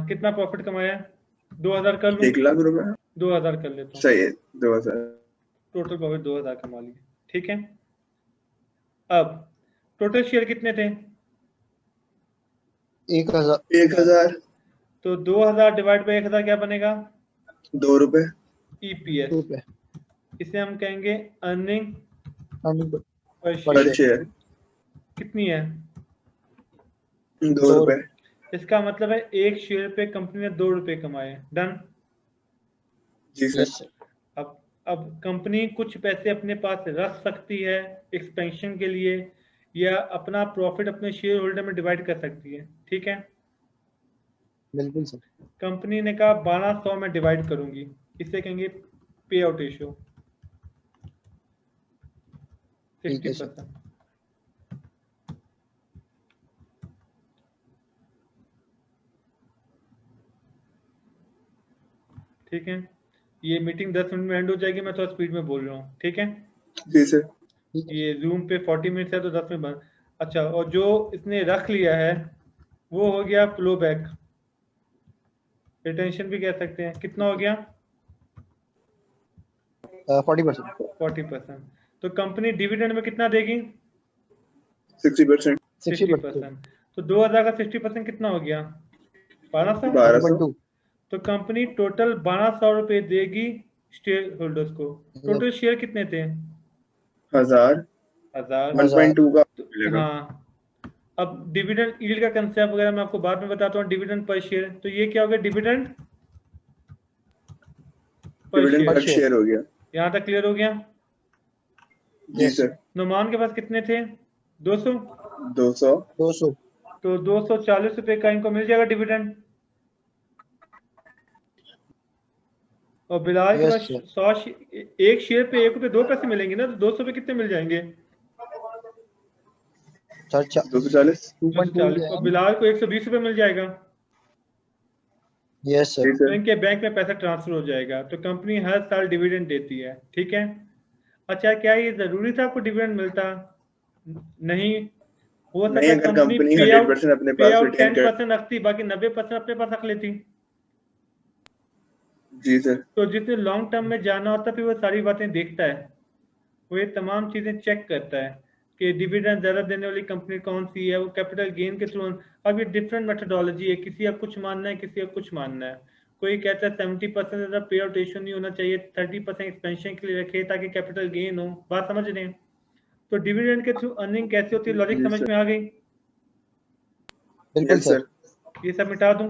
कितना प्रॉफिट कमाया है? 2000 कर लूँ? 1,00,000 रुपए। 2000 कर लेता हूँ। सही है। 2000। टोटल प्रॉफिट 2000 कमा लिए, ठीक है। अब टोटल शेयर कितने थे? 1000। 1000। तो 2000 डिवाइड बाई 1000 क्या बनेगा? 2 रुपए। EPS। रुपए। इसे हम कहेंगे अर्निंग अर्निंग पर पर पर शेयर। शेयर कितनी है? 2 2 रुपए। रुपए। इसका मतलब है एक शेयर पे कंपनी ने 2 रुपए कमाए। डन। जी सर। Yes sir. अब कंपनी कुछ पैसे अपने पास रख सकती है एक्सपेंशन के लिए, या अपना प्रॉफिट अपने शेयर होल्डर में डिवाइड कर सकती है, ठीक है। बिल्कुल सर। कंपनी ने कहा 1200 में डिवाइड करूंगी, इसे कहेंगे पे आउट रेशियो ठीक है सर। 60%। ठीक है। ये मीटिंग 10 मिनट में एंड हो जाएगी, मैं थोड़ा स्पीड में बोल रहा हूँ, ठीक है। जी सर। ठीक है। ये जूम पे 40 मिनट है तो 10 में बंद। अच्छा, और जो इसने रख लिया है वो हो गया फ्लो बैक, रिटेंशन भी कह सकते हैं। कितना हो गया? 40%। 40%। तो कंपनी डिविडेंड में कितना देगी? 60%। 60%। तो 2000 का 60% कितना हो गया? 1200। 1200। तो कंपनी टोटल 1200 रुपए देगी शेयर होल्डर्स को। टोटल शेयर कितने थे? 1000। 1000। 1.2 का मिलेगा। हाँ, अब डिविडेंड यील्ड का कंसेप्ट वगैरह मैं आपको बाद में बताता हूँ। डिविडेंड पर शेयर, तो ये क्या हो गया? Dividend per dividend per share. Share हो गया। यहाँ तक क्लियर हो गया? जी सर। नुमान के पास कितने थे? 200। 200। तो 240 रुपए का इनको मिल जाएगा डिविडेंड। और बिलाल के पास 100 एक शेयर पे 1 रुपए 2 पैसे मिलेंगे ना, तो 200 रुपए कितने मिल जाएंगे? 240। 240। और बिलाल को 120 रुपए मिल जाएगा। Yes sir. तो इनके बैंक में पैसा ट्रांसफर हो जाएगा। तो कंपनी हर साल डिविडेंड देती है, ठीक है। अच्छा, क्या ये जरूरी था आपको डिविडेंड मिलता? नहीं, हो सकता है अगर कंपनी कंपनी पे 100% अपने पास आउट रिटेन कर 10% रखती, बाकी 90% अपने पास रख लेती। जी सर। तो जितने लॉन्ग टर्म में जाना होता है, फिर वो सारी बातें देखता है, वो ये तमाम चीजें चेक करता है कि डिविडेंड ज्यादा देने वाली कंपनी कौन सी है, वो कैपिटल गेन के थ्रू। अब ये डिफरेंट मेथोडोलॉजी है, किसी का कुछ मानना है, किसी का कुछ मानना है। कोई कहता है 70% ज्यादा पे आउट रेशियो नहीं होना चाहिए, 30% एक्सपेंशन के लिए रखे ताकि कैपिटल गेन हो। बात समझ रहे हैं? तो डिविडेंड के थ्रू अर्निंग कैसे होती है, लॉजिक समझ में आ गई? बिल्कुल सर। ये सब मिटा दूं?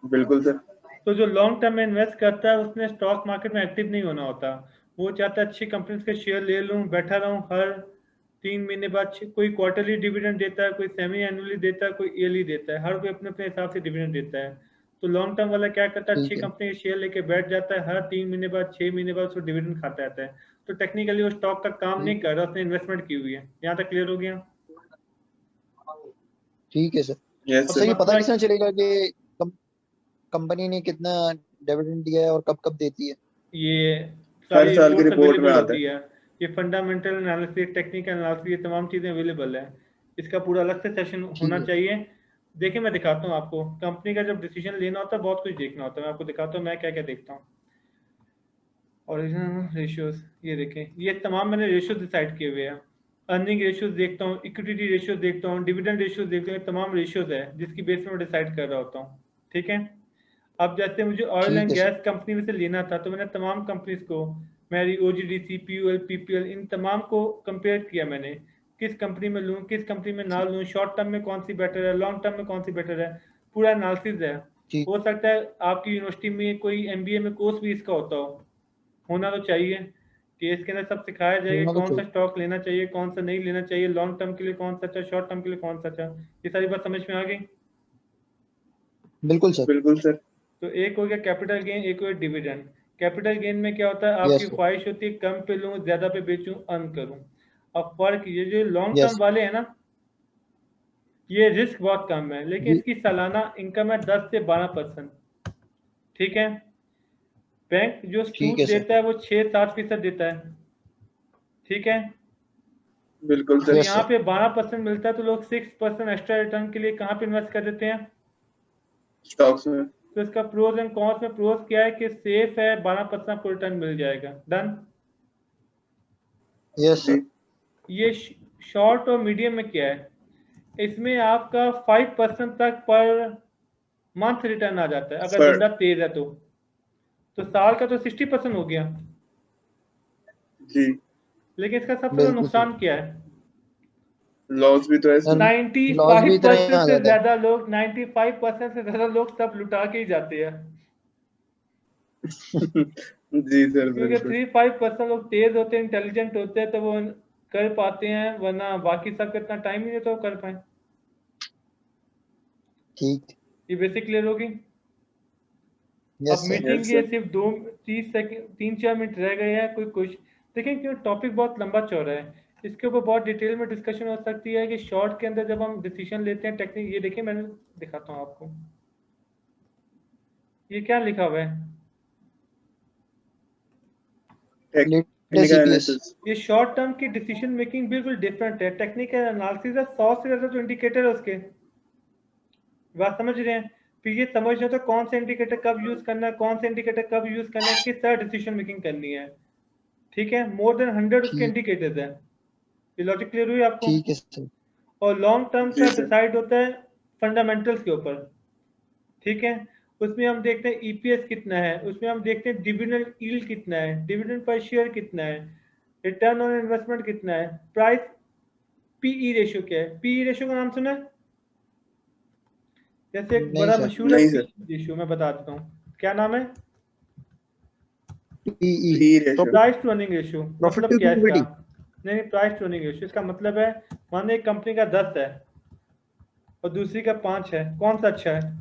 बिल्कुल सर। तो जो लॉन्ग टर्म में इन्वेस्ट करता है उसने स्टॉक मार्केट में एक्टिव नहीं होना होता। वो चाहता है अच्छी कंपनीज के शेयर ले लूं, बैठा रहूं, हर 3 महीने बाद कोई क्वार्टरली डिविडेंड देता है, कोई सेमी एनुअली देता है, कोई ईयरली देता है, हर कोई अपने अपने हिसाब से डिविडेंड देता है। तो लॉन्ग टर्म वाला क्या करता है, अच्छी कंपनी के शेयर लेके बैठ जाता है, हर 3 महीने बाद 6 महीने बाद उसको डिविडेंड खाता रहता है। तो टेक्निकली वो स्टॉक का काम नहीं कर रहा, उसने इन्वेस्टमेंट की हुई है। यहाँ तक क्लियर हो गया? ठीक है सर। यस अब सर। सर ये पता किसने चलेगा कि कंपनी ने कितना डिविडेंड दिया है और कब कब देती है? ये हर सारी साल की रिपोर्ट रिपोर्ट में अवेलेबल आता होती है। ये फंडामेंटल एनालिसिस, टेक्निकल एनालिसिस, ये तमाम चीज़ें अवेलेबल है। इसका पूरा अलग से सेशन होना चाहिए। देखिए मैं दिखाता हूँ आपको, कंपनी का जब डिसीजन लेना होता है बहुत कुछ देखना होता है। मैं आपको दिखाता हूँ मैं क्या क्या देखता हूँ। ओरिजिनल रेशियोज, ये देखें, ये तमाम मैंने रेशियोज डिसाइड किए हुए हैं। अर्निंग रेशियोज देखता हूँ, इक्विटी रेशियोज देखता हूँ, डिविडेंड रेशियोज देखता हूँ। तमाम रेशियोज है जिसकी बेस पर मैं डिसाइड कर रहा होता हूँ, ठीक है। अब जैसे मुझे ऑयल एंड गैस कंपनी में से लेना था, तो मैंने तमाम कंपनीज को, मेरी ओजीडीसी, पीयूएल, पीपीएल, इन तमाम को कंपेयर किया मैंने, किस कंपनी में लूँ, किस कंपनी में ना लूँ, शॉर्ट टर्म में कौन सी बेटर है, लॉन्ग टर्म में कौन सी बेटर है, पूरा एनालिसिस है। हो सकता है आपकी यूनिवर्सिटी में कोई एमबीए में कोर्स भी इसका होता हो, होना तो चाहिए कि इसके अंदर सब सिखाया जाए कौन सा स्टॉक लेना चाहिए, कौन सा नहीं लेना चाहिए, लॉन्ग टर्म के लिए कौन सा अच्छा, शॉर्ट टर्म के लिए कौन सा अच्छा। ये सारी बात समझ में आ गई? बिल्कुल सर। बिल्कुल सर। तो एक हो गया कैपिटल गेन, एक हो गया डिविडेंड। कैपिटल गेन में क्या होता है, आपकी ख्वाहिश होती है कम पे लूं, ज्यादा पे बेचूं, अर्न करूं। अब फर्क ये जो लॉन्ग टर्म वाले हैं ना, ये रिस्क बहुत कम है, लेकिन इसकी सालाना इनकम है 10 से 12%, ठीक है। बैंक जो सूद देता है वो 6-7% देता है, ठीक है। बिल्कुल तो सर। यहाँ पे 12% मिलता है, तो लोग 6% एक्स्ट्रा रिटर्न के लिए कहाँ पे इन्वेस्ट कर देते हैं? स्टॉक्स में। तो इसका प्रोज एंड कॉन्स में प्रोज क्या है कि सेफ है, 12% आपको रिटर्न मिल जाएगा। डन? Yes sir. ये शॉर्ट और मीडियम में क्या है, इसमें आपका 5% तक पर मंथ रिटर्न आ जाता है अगर बंदा तेज है तो साल का तो 60% हो गया। जी। लेकिन इसका सबसे बड़ा नुकसान क्या है? लॉस भी तो है। 95% से ज्यादा लोग 95% से ज्यादा लोग सब लुटा के ही जाते हैं। जी सर। क्योंकि 3-5% लोग तेज होते हैं, इंटेलिजेंट होते हैं, तो वो कर पाते हैं, वरना बाकी सबका इतना टाइम ही नहीं तो कर पाए। ठीक, ये बेसिक क्लियर होगी? अब मीटिंग ये सिर्फ 3-4 मिनट रह गए हैं। कोई क्वेश्चन? देखें क्यों टॉपिक बहुत लंबा चौड़ा है, इसके ऊपर बहुत डिटेल में डिस्कशन हो सकती है कि शॉर्ट के अंदर जब हम डिसीजन लेते हैं टेक्निक। ये देखिए मैंने दिखाता हूँ आपको, ये क्या लिखा हुआ है, ये शॉर्ट टर्म की डिसीजन मेकिंग बिल्कुल डिफरेंट है। टेक्निकल एनालिसिस है, 100 से ज्यादा तो इंडिकेटर है उसके। बात समझ रहे हैं? फिर ये समझना तो कौन सा इंडिकेटर कब यूज करना है, कौन सा इंडिकेटर कब यूज करना है, किस तरह डिसीजन मेकिंग करनी है, ठीक है। मोर देन 100 उसके इंडिकेटर्स है। ये लॉजिक क्लियर हुई आपको? ठीक है सर। और लॉन्ग टर्म जी का सर। डिसाइड होता है फंडामेंटल्स के ऊपर, ठीक है। उसमें हम देखते हैं ईपीएस कितना है, उसमें हम देखते हैं डिविडेंड यील्ड कितना है, डिविडेंड पर शेयर कितना है, रिटर्न ऑन इन्वेस्टमेंट कितना है, प्राइस, पीई रेशियो क्या है। पीई रेशियो का नाम सुना है? जैसे एक नहीं बड़ा सर। मशहूर है नहीं सर। पीई रेशियो, मैं बता देता हूँ क्या नाम है। PE, P ratio. Price to earning ratio. Profit मतलब टू क्या है इसका? इक्विटी। नहीं, प्राइस टू अर्निंग रेशियो इसका मतलब है, मान एक कंपनी का 10 है और दूसरी का 5 है, कौन सा अच्छा है?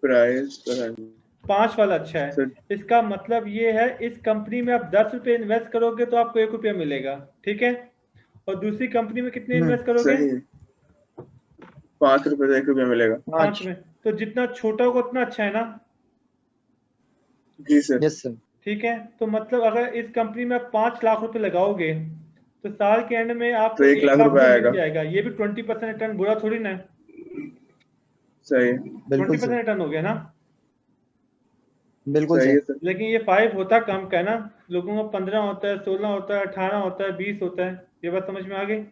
प्राइस पर 5 वाला अच्छा है। सर। इसका मतलब ये है, इस कंपनी में आप 10 रुपये इन्वेस्ट करोगे तो आपको 1 रुपया मिलेगा, ठीक है। और दूसरी कंपनी में कितने इन्वेस्ट करोगे? सही है। 5 रुपए से 1 रुपया मिलेगा। 5 5। में। तो जितना छोटा होगा उतना अच्छा है ना, जी सर। Yes sir. ठीक है। तो मतलब अगर इस कंपनी में आप 5 लाख रुपए लगाओगे तो साल के एंड में तो आपको 1 1 लाख लाख रुपए रुपए आएगा। मिल जाएगा। ये भी 20% रिटर्न बुरा थोड़ी ना है, सही है। 20% बिल्कुल सर। रिटर्न हो गया ना। बिल्कुल सही सर। है सर। लेकिन ये 5 होता कम का है ना, लोगों का 15 होता है, 16 होता है, 18 होता है, 20 होता है। ये बात समझ में आ गई?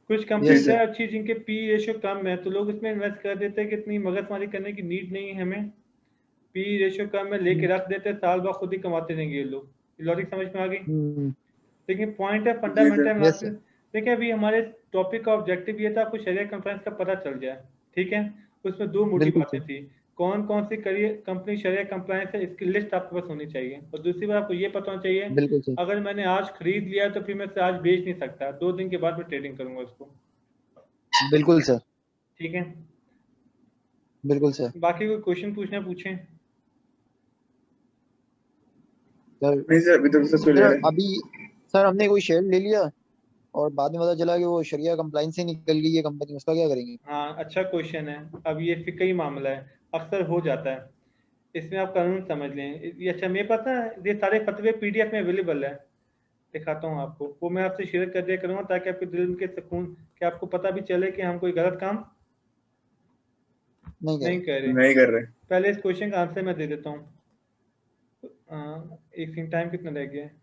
कुछ जी यस कंपनीज है सर। सर। अच्छी जिनके पी रेशियो कम है तो लोग इसमें इन्वेस्ट कर देते हैं कि इतनी मगजमारी करने की नीड नहीं है हमें, पी रेशियो कम है, लेके रख देते हैं, साल बाद खुद ही कमाते रहेंगे ये लोग। लॉजिक समझ में आ गई? हम्म। लेकिन पॉइंट है जी sir. Fundamental yes analysis. Sir. देखिए अभी हमारे टॉपिक का ऑब्जेक्टिव ये था आपको शरिया कंफ्रेंस का पता चल जाए, ठीक है। उसमें 2 मोटी बिल्कुल बातें सर। थी, कौन कौन सी करियर कंपनी शरिया कंप्लायंस है इसकी लिस्ट आपके पास होनी चाहिए, और दूसरी बात आपको ये पता होना चाहिए बिल्कुल सर। अगर मैंने आज खरीद लिया तो फिर मैं इसे आज बेच नहीं सकता, 2 दिन के बाद मैं ट्रेडिंग करूंगा उसको, बिल्कुल सर। ठीक है। बिल्कुल सर। बाकी कोई क्वेश्चन पूछना पूछें। सर नहीं सर, अभी तो सक्सेसफुल सर है। अभी सर हमने कोई शेयर ले लिया और बाद में पता चला कि वो शरिया कंप्लाइंस से निकल गई है कंपनी, उसका क्या करेंगे? हाँ, अच्छा क्वेश्चन है। अब ये फिक्री मामला है, अक्सर हो जाता है। इसमें आप कानून समझ लें। ये अच्छा, मेरे पता है ये सारे फतवे पीडीएफ में अवेलेबल है, दिखाता हूँ आपको। वो मैं आपसे शेयर कर दिया करूँगा ताकि आपके दिल के सुकून, कि आपको पता भी चले कि हम कोई गलत काम नहीं नहीं करें। कर रहे। नहीं कर रहे। पहले इस क्वेश्चन का आंसर मैं दे देता हूँ। एक सेकंड, टाइम कितना रह गया है?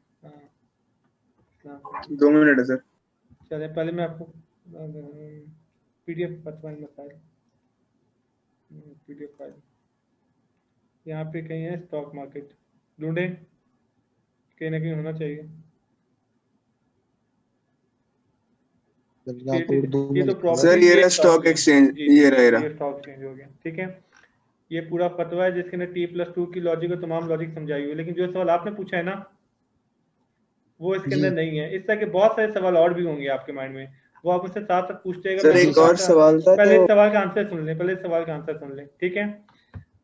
हाँ, 2 मिनट है सर। चले पहले मैं आपको पीडीएफ फतवा मसाइल, पीडीएफ फाइल यहाँ पे कहीं है, स्टॉक मार्केट ढूंढे, कहीं ना कहीं होना चाहिए। सर यहाँ तो उर्दू ये में तो लिखा हुआ है। सर प्रॉपर्टी, ये ये रहा स्टॉक स्टॉक एक्सचेंज, एक्सचेंज, जी ये रहा। ये स्टॉक एक्सचेंज हो गया, ठीक है। ये पूरा फतवा है जिसके अंदर T+2 की लॉजिक और तमाम लॉजिक समझाई हुई है। लेकिन जो सवाल आपने पूछा है ना, वो इसके जी अंदर नहीं है। इस तरह के बहुत सारे सवाल और भी होंगे आपके माइंड में, वो आप मुझसे साथ साथ पूछते रहेगा, मैं सर जी आपको एक सर। और साथ साथ। सवाल था पहले जो। इस सवाल का आंसर सुन लें, पहले इस सवाल का आंसर सुन लें, ठीक है।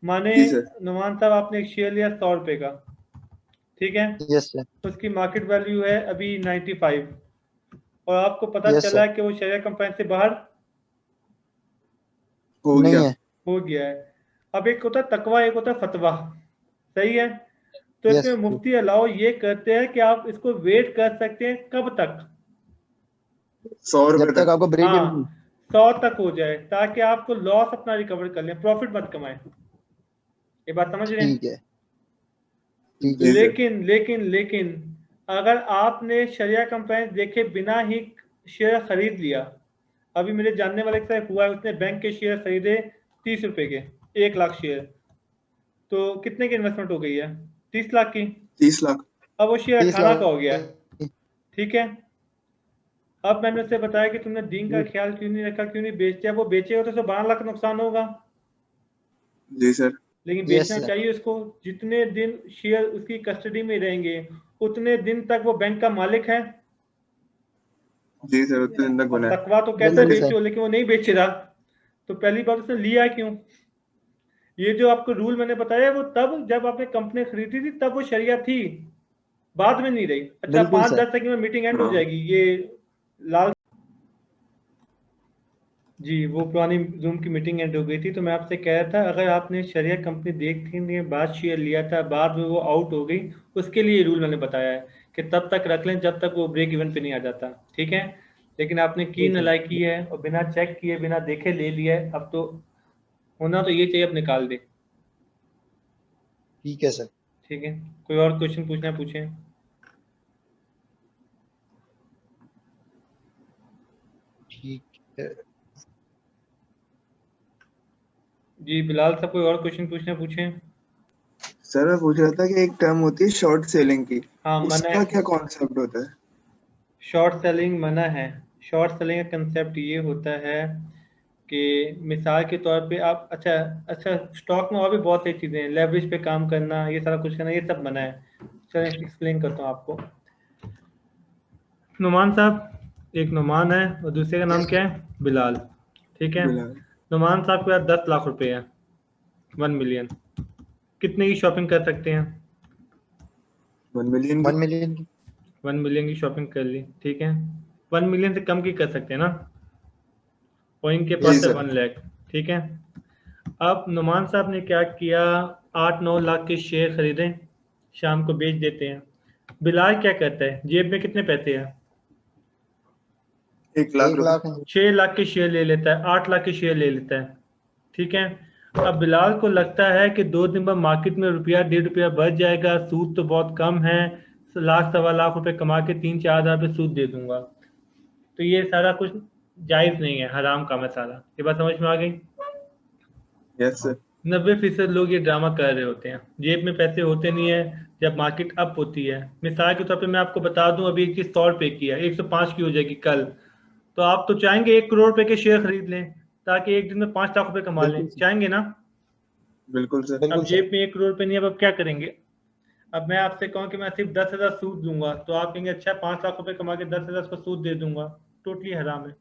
माने जी सर। नुमान साहब आपने एक शेयर लिया 100 रुपए का, ठीक है। Yes sir. उसकी मार्केट वैल्यू है अभी 95, और आपको पता यस चला सर। है कि वो शरिया कंप्लायंस से बाहर हो नहीं गया। है। हो गया है। अब एक होता है तकवा, एक होता है फतवा, सही है। तो यस इसमें सर। मुफ्ती अलाउ ये कहते हैं कि आप इसको वेट कर सकते हैं कब तक? 100 रुपए जब तक तक। आपको ब्रेक हाँ, इवन। 100 तक हो जाए, ताकि आपको लॉस अपना रिकवर कर लें, प्रॉफिट मत कमाएं। ये बात समझ रहे ठीक हैं? है। ठीक है। जी सर। लेकिन अगर आपने शरिया कंप्लायंस देखे बिना ही शेयर खरीद लिया, अभी मेरे जानने वाले के साथ हुआ है, उसने बैंक के शेयर खरीदे 30 रुपए के, 1 लाख शेयर, तो कितने की इन्वेस्टमेंट हो गई है? 30 लाख की। 30 लाख। अब वो शेयर 30 18 का हो गया है, लाख। ठीक है। अब मैंने उससे बताया कि तुमने दीन का ख्याल क्यों नहीं रखा, क्यों नहीं बेचते? वो बेचेगा तो 12 लाख का नुकसान होगा, जी सर। लेकिन यस बेचना सर। चाहिए उसको। जितने दिन शेयर उसकी कस्टडी में रहेंगे उतने दिन तक वो बैंक का मालिक है। जी सर, उतने दिन तक और बना है। तकवा तो कहता है बिल्कुल सर। बेचो, लेकिन वो नहीं बेच रहा। तो पहली बात उसने लिया क्यों? ये जो आपको रूल मैंने बताया वो तब जब आपने कंपनी खरीदी थी तब वो शरिया थी, बाद में नहीं रही। अच्छा, बिल्कुल सर। 5-10 सेकंड में मीटिंग एंड हो हाँ। जाएगी। ये लाल जी, वो पुरानी जूम की मीटिंग एंड हो गई थी। तो मैं आपसे कह रहा था, अगर आपने शरिया कंपनी देखी नहीं, बाद शेयर लिया था, बाद में वो आउट हो गई, उसके लिए रूल मैंने बताया है कि तब तक रख लें जब तक वो ब्रेक इवन पे नहीं आ जाता, ठीक है। लेकिन आपने की बिल्कुल सर। नलायकी है और बिना चेक किए बिना देखे ले लिया है, अब तो होना तो ये चाहिए अब निकाल दे, ठीक है सर। ठीक है। कोई और क्वेश्चन पूछना पूछें। जी बिलाल साहब, कोई और क्वेश्चन पूछना पूछें। सर मैं पूछ रहा था कि एक टर्म होती है शॉर्ट सेलिंग की, हाँ, मना उसका है। क्या कॉन्सेप्ट होता है? शॉर्ट सेलिंग मना है। शॉर्ट सेलिंग का कंसेप्ट ये होता है कि मिसाल के तौर पे आप अच्छा स्टॉक में और भी बहुत सारी चीज़ें हैं, लेवरेज पे काम करना, ये सारा कुछ करना, ये सब मना है। चलें एक्सप्लेन करता हूँ आपको। नुमान साहब, एक नुमान है और दूसरे का नाम Yes, क्या है? बिलाल। ठीक है। बिलाल। नुमान साहब के पास 10 लाख रुपए हैं, 1 मिलियन। कितने की शॉपिंग कर सकते हैं? 1 मिलियन 1 million की। 1 मिलियन की शॉपिंग कर ली, ठीक है। 1 मिलियन से कम की कर सकते हैं ना, और इनके जी पास है सर। 1 लाख, ठीक है। अब नुमान साहब ने क्या किया, 8-9 लाख के शेयर खरीदे, शाम को बेच देते हैं। बिलाल क्या करता है, जेब में कितने पैसे हैं? 1 लाख 1 रुपए। लाख है। 6 लाख के शेयर ले लेता है, 8 लाख के शेयर ले लेता है, ठीक है। अब बिलाल को लगता है कि 2 दिन बाद मार्केट में रुपया 1.5 रुपया बढ़ जाएगा, सूद तो बहुत कम है, लाख 1.25 लाख रुपए कमा के 3-4 हज़ार रुपये सूद दे दूंगा। तो ये सारा कुछ जायज़ नहीं है, हराम काम है सारा। ये बात समझ में आ गई? Yes sir. 90% लोग ये ड्रामा कर रहे होते हैं, जेब में पैसे होते नहीं है जब मार्केट अप होती है। मिसाल के तौर पे मैं आपको बता दूं, अभी एक चीज़ 100 रुपये की है, 105 की हो जाएगी कल, तो आप तो चाहेंगे 1 करोड़ रुपए के शेयर खरीद लें ताकि एक दिन में 5 लाख रुपए कमा लें, बिल्कुल सर। चाहेंगे ना? बिल्कुल सर। अब बिल्कुल सर। जेब में 1 करोड़ रुपए नहीं है, अब आप क्या करेंगे? अब मैं आपसे कहूँ कि मैं सिर्फ 10,000 सूद दूंगा, तो आप कहेंगे अच्छा 5 लाख रुपए कमा के 10,000 को सूद दे दूंगा। टोटली हराम है,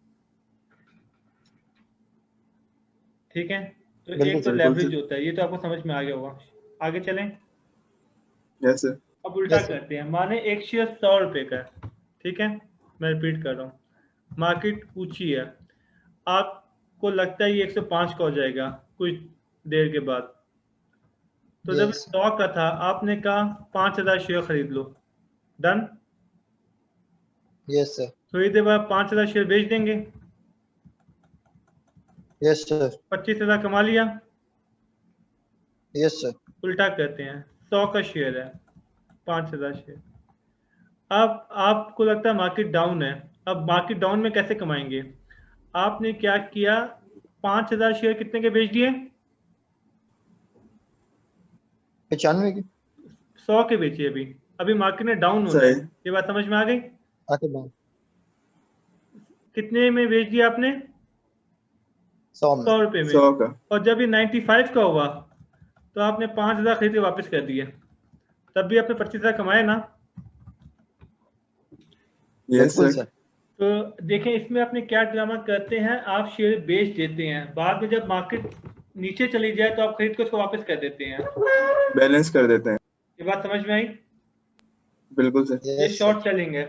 ठीक है। तो बिल्कुल एक तो सर। बिल्कुल लेवरेज सर। होता है, ये तो आपको समझ में आ गया होगा। आगे चलें। Yes sir. अब उल्टा यस सर। करते हैं, माने एक शेयर 100 रुपए का है, ठीक है। मैं रिपीट कर रहा हूँ, मार्केट ऊंची है, आपको लगता है ये 105 का हो जाएगा कुछ देर के बाद, तो जब यस 100 का था आपने कहा 5,000 शेयर खरीद लो, डन। Yes sir. थोड़ी देर बाद 5,000 शेयर बेच देंगे, यस सर। 25,000 कमा लिया। Yes sir. उल्टा करते हैं, 100 का शेयर है, 5,000 शेयर। अब आपको लगता है मार्केट डाउन है, अब मार्केट डाउन में कैसे कमाएंगे? आपने क्या किया, 5,000 शेयर कितने के बेच दिए? 95 की। 100 के बेचे। अभी अभी मार्केट में डाउन होना सही। है, ये बात समझ में आ गई? आके बैंक कितने में बेच दिया आपने? 100 में। 100 रुपये में। 100 का। और जब ये 95 का हुआ तो आपने 5,000 खरीद के वापस कर दिए, तब भी आपने 25,000 कमाए ना। यस बिल्कुल सर। सर। तो देखें इसमें आपने क्या ड्रामा करते हैं, आप शेयर बेच देते हैं, बाद में जब मार्केट नीचे चली जाए तो आप खरीद के उसको वापस कर देते हैं। बैलेंस कर देते हैं। ये बात समझ में आई? बिल्कुल सर। ये यस शॉर्ट सर। सेलिंग है।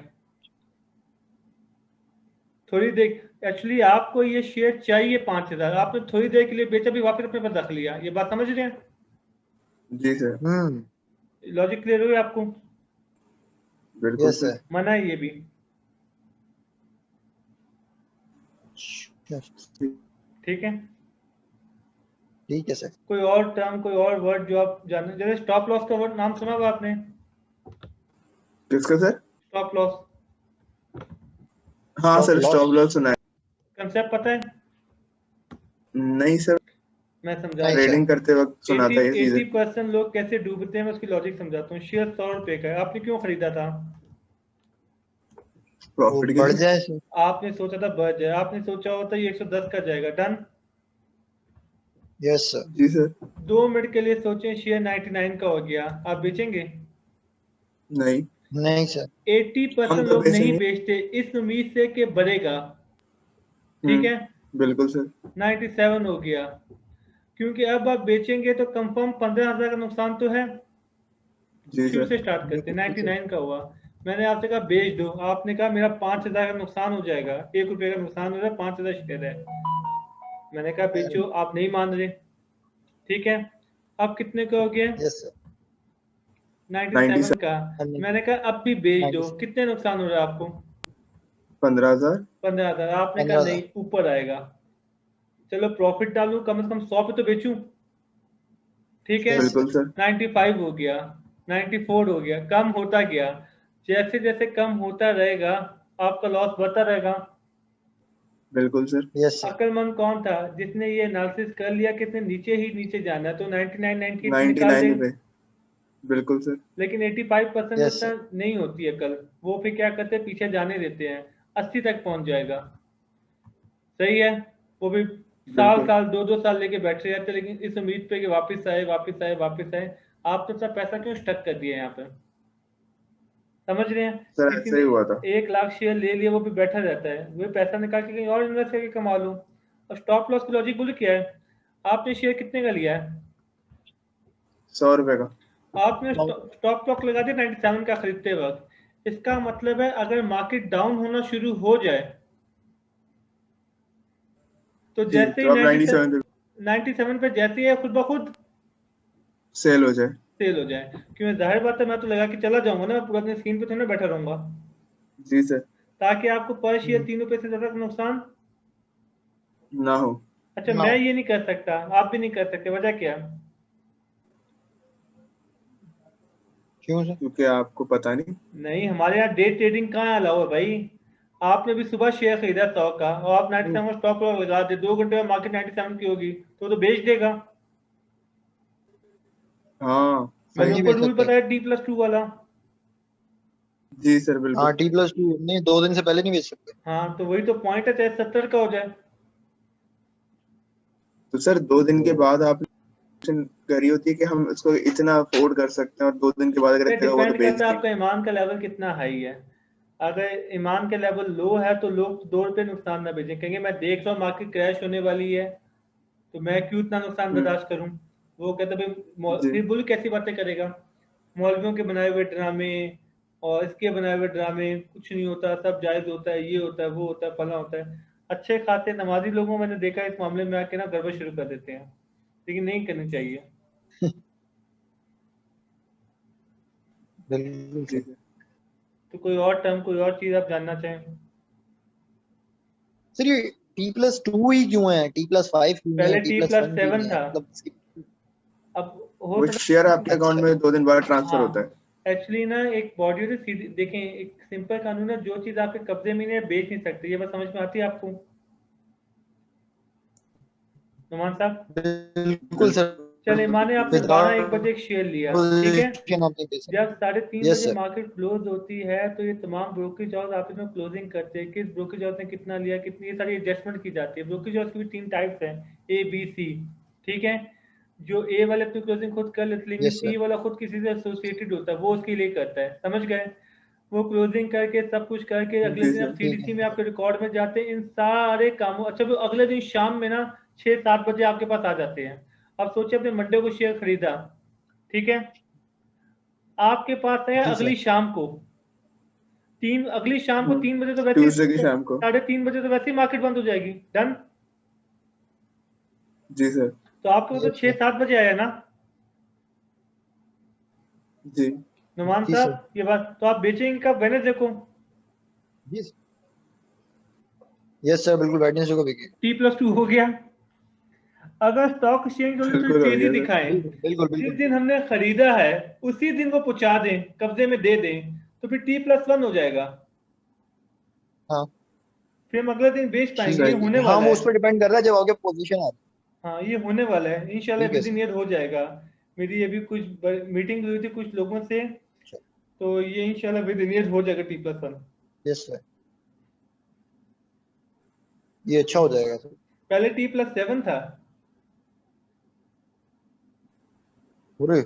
थोड़ी देर एक्चुअली आपको ये शेयर चाहिए 5,000, आपने थोड़ी देर के लिए बेचा भी वापस अपने पास रख लिया। ये बात समझ रहे हैं? जी सर। लॉजिक क्लियर हुई आपको? बिल्कुल यस सर। सर। मना है ये भी, ठीक है। ठीक है सर। कोई और टर्म, कोई और वर्ड जो आप जानते, जैसे स्टॉप लॉस का वर्ड नाम सुना हुआ आपने? किसका सर? स्टॉप लॉस हाँ stop sir, loss. Stop loss सुना है। कंसेप्ट पता है? नहीं सर, मैं समझा नहीं रहा सर। ट्रेडिंग करते वक्त सुना था ये 80 चीजें। 80% लोग कैसे डूबते हैं, मैं उसकी लॉजिक समझाता हूँ। शेयर 100 रुपए का है, आपने क्यों खरीदा था? वो प्रॉफिट के बढ़ लिए। जाए सर। आपने सोचा था बढ़ जाए, आपने सोचा होता ये 110 का जाएगा, डन। Yes sir. जी सर। 2 मिनट के लिए सोचें, शेयर 99 का हो गया, आप बेचेंगे? नहीं। नहीं सर। 80% हम तो लोग नहीं बेचेंगे। बेचते इस उम्मीद से कि बढ़ेगा, ठीक है। बिल्कुल सर। 97 हो गया, क्योंकि अब आप बेचेंगे तो कंफर्म 15,000 का नुकसान तो है। जी शुरू सर। से स्टार्ट करते हैं, बिल्कुल सर। 99 का हुआ, मैंने आपसे कहा बेच दो, आपने कहा मेरा 5,000 का नुकसान हो जाएगा, 1 रुपये का नुकसान हो रहा है, 5,000 शेयर है। मैंने कहा बेचो, आप नहीं मान रहे, ठीक है। अब कितने का हो गया? Yes sir. 97 का। नहीं। मैंने कहा अब भी बेच दो, 97। कितने नुकसान हो रहा है आपको? 15,000। 15,000। आपने कहा 15,000। नहीं, ऊपर आएगा, चलो प्रॉफिट डालूं, कम से कम 100 पे तो बेचूं, ठीक है। Yes sir. बिल्कुल सर। 95 हो गया, 94 हो गया, कम होता गया। जैसे जैसे कम होता रहेगा आपका लॉस बढ़ता रहेगा, बिल्कुल सर। Yes sir. अक्लमंद कौन था जिसने ये एनालिसिस कर लिया कि इसने नीचे ही नीचे जाना है, तो 99 98 निकाल 99 दें। पे बिल्कुल सर। लेकिन 85% यस सर। नहीं होती है कल, वो फिर क्या करते हैं, पीछे जाने देते हैं, 80 तक पहुंच जाएगा। सही है, वो भी साल बिल्कुल साल 2-2 साल लेके बैठे रहते, लेकिन इस उम्मीद पे कि वापस आए वापस आए वापस आए। आप तो सब पैसा क्यों स्टक कर दिए यहाँ पे, समझ रहे हैं? सर, किसी ऐसा ने ही हुआ था। 1 लाख शेयर ले लिया, वो भी बैठा रहता है, वो पैसा निकाल के कहीं और इन्वेस्ट करके कमा लो। और स्टॉप लॉस की लॉजिक बोले क्या है? आपने शेयर कितने का लिया है? 100 रुपए का। आपने स्टॉप लॉस लगा दिया 97 का खरीदते वक्त, इसका मतलब है अगर मार्केट डाउन होना शुरू हो जाए तो जी, जैसे ही तो आप 97 पे 97 पे जैसे ही खुद ब खुद सेल हो जाए। सेल हो जाए। क्योंकि जाहिर बात है मैं तो लगा के चला जाऊंगा ना, पूरा अपने स्क्रीन पे थोड़ा बैठा रहूंगा, जी सर। ताकि आपको पर शेयर 3 रुपए से ज्यादा का नुकसान। ना हो। अच्छा, ना मैं ये नहीं कर सकता, आप भी नहीं कर सकते, वजह क्या? क्यों सर? क्योंकि आपको पता नहीं। नहीं, हमारे यहाँ डे ट्रेडिंग कहाँ अलाउ है भाई? आपने भी सुबह शेयर खरीदा 100 का और आप 97 स्टॉप लॉस लगा दे, 2 घंटे में मार्केट 97 की होगी तो बेच देगा। हाँ मैंने सही। नहीं ऊपर बेच रूल सकते। बताया D+2 वाला। जी सर हाँ बिल्कुल। T+2 नहीं, 2 दिन से पहले नहीं बेच सकते। हाँ तो वही तो पॉइंट है, चाहे 70 का हो जाए। तो सर 2 दिन के बाद आपने करी होती है कि हम इसको इतना अफोर्ड कर सकते हैं, और 2 दिन के बाद अगर ये इतना हुआ तो डिपेंड बेच करता है देंगे। आपका ईमान का लेवल कितना हाई है। अगर ईमान का लेवल लो है तो लोग 2 रुपये नुकसान ना बेचें, कहेंगे मैं देख रहा हूँ मार्केट क्रैश होने वाली है तो मैं क्यों इतना नुकसान हम्म। बर्दाश्त करूँ। वो कहते भाई जी फिर बुल कैसी बातें करेगा, मौलवियों के बनाए हुए ड्रामे और इसके बनाए हुए ड्रामे, कुछ नहीं होता, सब जायज होता है, ये होता है, वो होता है, फला होता है। अच्छे खासे नमाजी लोगों मैंने देखा इस मामले में आके ना गड़बड़ शुरू कर देते हैं, लेकिन नहीं करनी चाहिए। बिल्कुल जी सर। सर। तो कोई और टर्म, कोई और चीज आप जानना चाहें? सर ये T+2 ही क्यों है, T+5 क्यों नहीं है, पहले T+1 क्यों T+7 नहीं है, था, मतलब अब हो वो शेयर सकता आपके है। अकाउंट में 2 दिन बाद ट्रांसफर होता हाँ, है। एक्चुअली ना एक बॉडी होती है सीधी, देखें एक सिंपल कानून है, जो चीज आपके कब्जे में नहीं है बेच नहीं सकते, ये बात समझ में आती है आपको नुमान साहब? बिल्कुल सर। बिल्कुल। चले माने आपने 12-1 बजे एक शेयर लिया, ठीक है, पोजीशन आप नहीं बेच सकते। जब 3:30 यस बजे सर। मार्केट क्लोज होती है तो ये तमाम ब्रोकरेज हाउस आपस में क्लोजिंग करते हैं, किस ब्रोकरेज हाउस ने कितना लिया, कितनी, ये सारी एडजस्टमेंट की जाती है। ब्रोकरेज हाउस की भी 3 टाइप्स हैं, A B C, ठीक है। जो ए वाले अपनी क्लोजिंग खुद कर लेते, लेकिन यस सी सर। वाला खुद किसी से एसोसिएटेड होता है, वो उसके लिए करता है, समझ गए? वो क्लोजिंग करके सब कुछ करके अगले जी दिन आप सर। ठीक CDC में है। आपके रिकॉर्ड में जाते हैं इन सारे कामों। अच्छा, वो अगले दिन शाम में ना 6-7 बजे आपके पास आ जाते हैं। अब सोचिए अपने मंडे को शेयर खरीदा, ठीक है, आपके पास है जी अगली सर। शाम को अगली शाम को 3 बजे, तो वैसे ट्यूसडे की ही शाम को। 3:30 बजे तो वैसे ही मार्केट बंद हो जाएगी, डन। जी सर। तो आपको तो यस सर। 6-7 बजे आया ना जी नुमान जी सर। साहब, ये बात तो आप बेचेंगे कब? वेडनेसडे को जी सर। यस सर, बिल्कुल वेडनेसडे को बिकेगा। T+2 हो गया। अगर स्टॉक एक्सचेंज थोड़ी बिल्कुल हो तेजी गया सर। दिखाएं, बिल्कुल बिल्कुल जिस बिल्कुल दिन हमने खरीदा है उसी दिन वो पहुंचा दें, कब्जे में दे दें, तो फिर T+1 हो जाएगा, हाँ फिर हम अगले दिन बेच पाएंगे। ये ठीक सही। होने है। हाँ वाला वो है, उस पर डिपेंड कर रहा है जब आपके पोजीशन आ रही हाँ ये होने वाला है इंशाल्लाह, है। ठीक है विद इन सर। ईयर हो जाएगा। मेरी अभी कुछ मीटिंग हुई थी कुछ लोगों से, तो ये इंशाल्लाह विद इन ईयर हो जाएगा T+1। यस सर, ये अच्छा हो जाएगा सर। पहले T+7 था। पूरे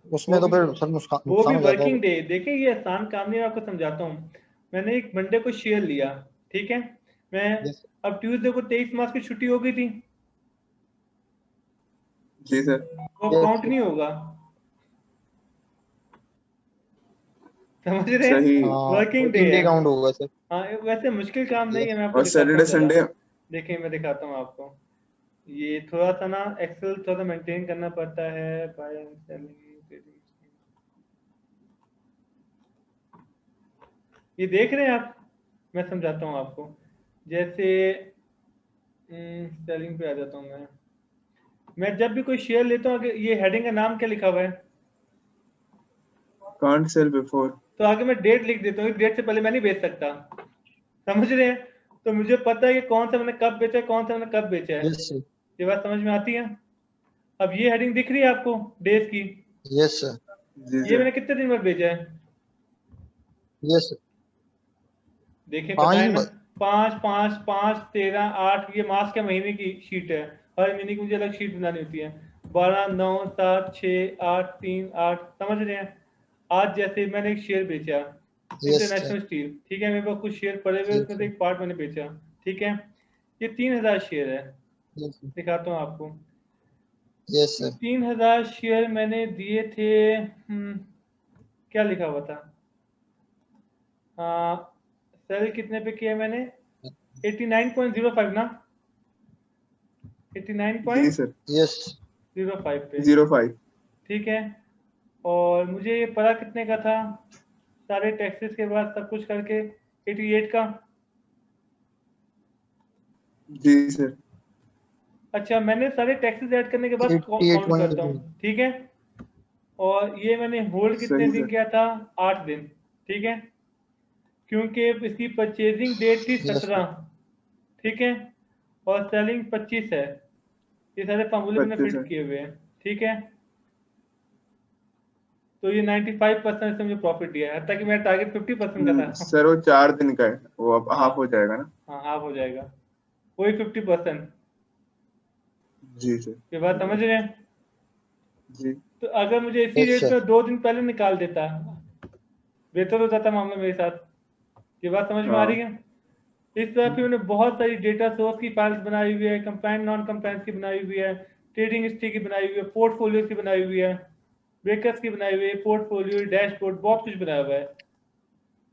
उसमें वो तो भी फिर सर नुकसान वो भी नुकसान हो जाता वर्किंग होगा। डे, देखिए ये आसान काम नहीं है, आपको समझाता हूँ। मैंने एक मंडे को शेयर लिया, ठीक है, मैं यस अब ट्यूसडे को 23 मार्च की छुट्टी हो गई थी, जी सर। वो यस काउंट सर। नहीं होगा, समझ रहे हैं? सही। हाँ वर्किंग डे वर्किंग है। डे काउंट होगा सर। हाँ वैसे मुश्किल काम नहीं है, यस। मैं आपको और दिखाता सैटरडे हूँ जरा। संडे। देखिए मैं दिखाता हूँ आपको, ये थोड़ा सा ना एक्सेल थोड़ा मेंटेन करना पड़ता है, बाय एंड सेलिंग। ये देख रहे हैं आप, मैं समझाता हूँ आपको। जैसे सेलिंग पे आ जाता हूँ मैं जब भी कोई शेयर लेता हूँ, ये हेडिंग का नाम क्या लिखा हुआ है, कांट सेल बिफोर। तो आगे मैं डेट लिख देता हूँ, डेट से पहले मैं नहीं बेच सकता, समझ रहे हैं? तो मुझे पता है कि कौन सा मैंने कब बेचा है, कौन सा मैंने कब बेचा है। यस सर, ये बात समझ में आती है? अब ये हेडिंग दिख रही है आपको डेज की, यस सर, जी ये सर। मैंने कितने दिन बाद बेचा है? यस सर, देखिए 5 पता है दिन ना, बाद। 5 5 5 13 8, ये मास के महीने की शीट है। हर महीने की मुझे अलग शीट बनानी होती है। 12 9 7 6 8 3 8, समझ रहे हैं? आज जैसे मैंने एक शेयर बेचा यस सर, इंटरनेशनल स्टील, ठीक है, मेरे पास कुछ शेयर पड़े हुए, यस उसमें से सर, एक पार्ट मैंने बेचा, ठीक है। ये 3000 शेयर है, यस सर, दिखाता हूँ आपको। यस सर, 3000 शेयर मैंने दिए थे, क्या लिखा हुआ था, सेल कितने पे किया मैंने? 89.05 ना, जी सर, 89.05 पे, 05। ठीक है। और मुझे ये पड़ा कितने का था, सारे टैक्सेस के बाद सब कुछ करके 88 का। जी सर, अच्छा, मैंने सारे टैक्सेस ऐड करने के बाद 88 काउंट करता हूँ, ठीक है। और ये मैंने होल्ड कितने सही दिन सर। किया था? 8 दिन, ठीक है, क्योंकि इसकी परचेजिंग डेट थी यस 17, ठीक है, और सेलिंग 25 है। ये सारे फार्मूले मैंने 25 फिट है। किए हुए हैं, ठीक है। तो ये 95% से मुझे प्रॉफिट दिया है, हत्ता कि मेरा टारगेट 50% का था। सर वो 4 दिन का है, वो अब हाँ हाफ हो जाएगा ना। हाँ, हाफ हो जाएगा, वही 50%। जी सर। ये बात समझ रहे हैं? जी तो अगर मुझे इसी रेट सर, में 2 दिन पहले निकाल देता, बेहतर हो जाता मामला मेरे साथ। ये बात समझ में आ रही हाँ। है? इस तरह फिर मैंने बहुत सारी डेटा सोर्स की फाइल्स बनाई हुई है, कंप्लायंस नॉन कंप्लायंस की बनाई हुई है, ट्रेडिंग हिस्ट्री की बनाई हुई है, पोर्टफोलियो की बनाई हुई है, ब्रेकर्स की बनाई हुई है, पोर्टफोलियो डैशबोर्ड बहुत कुछ बनाया हुआ है,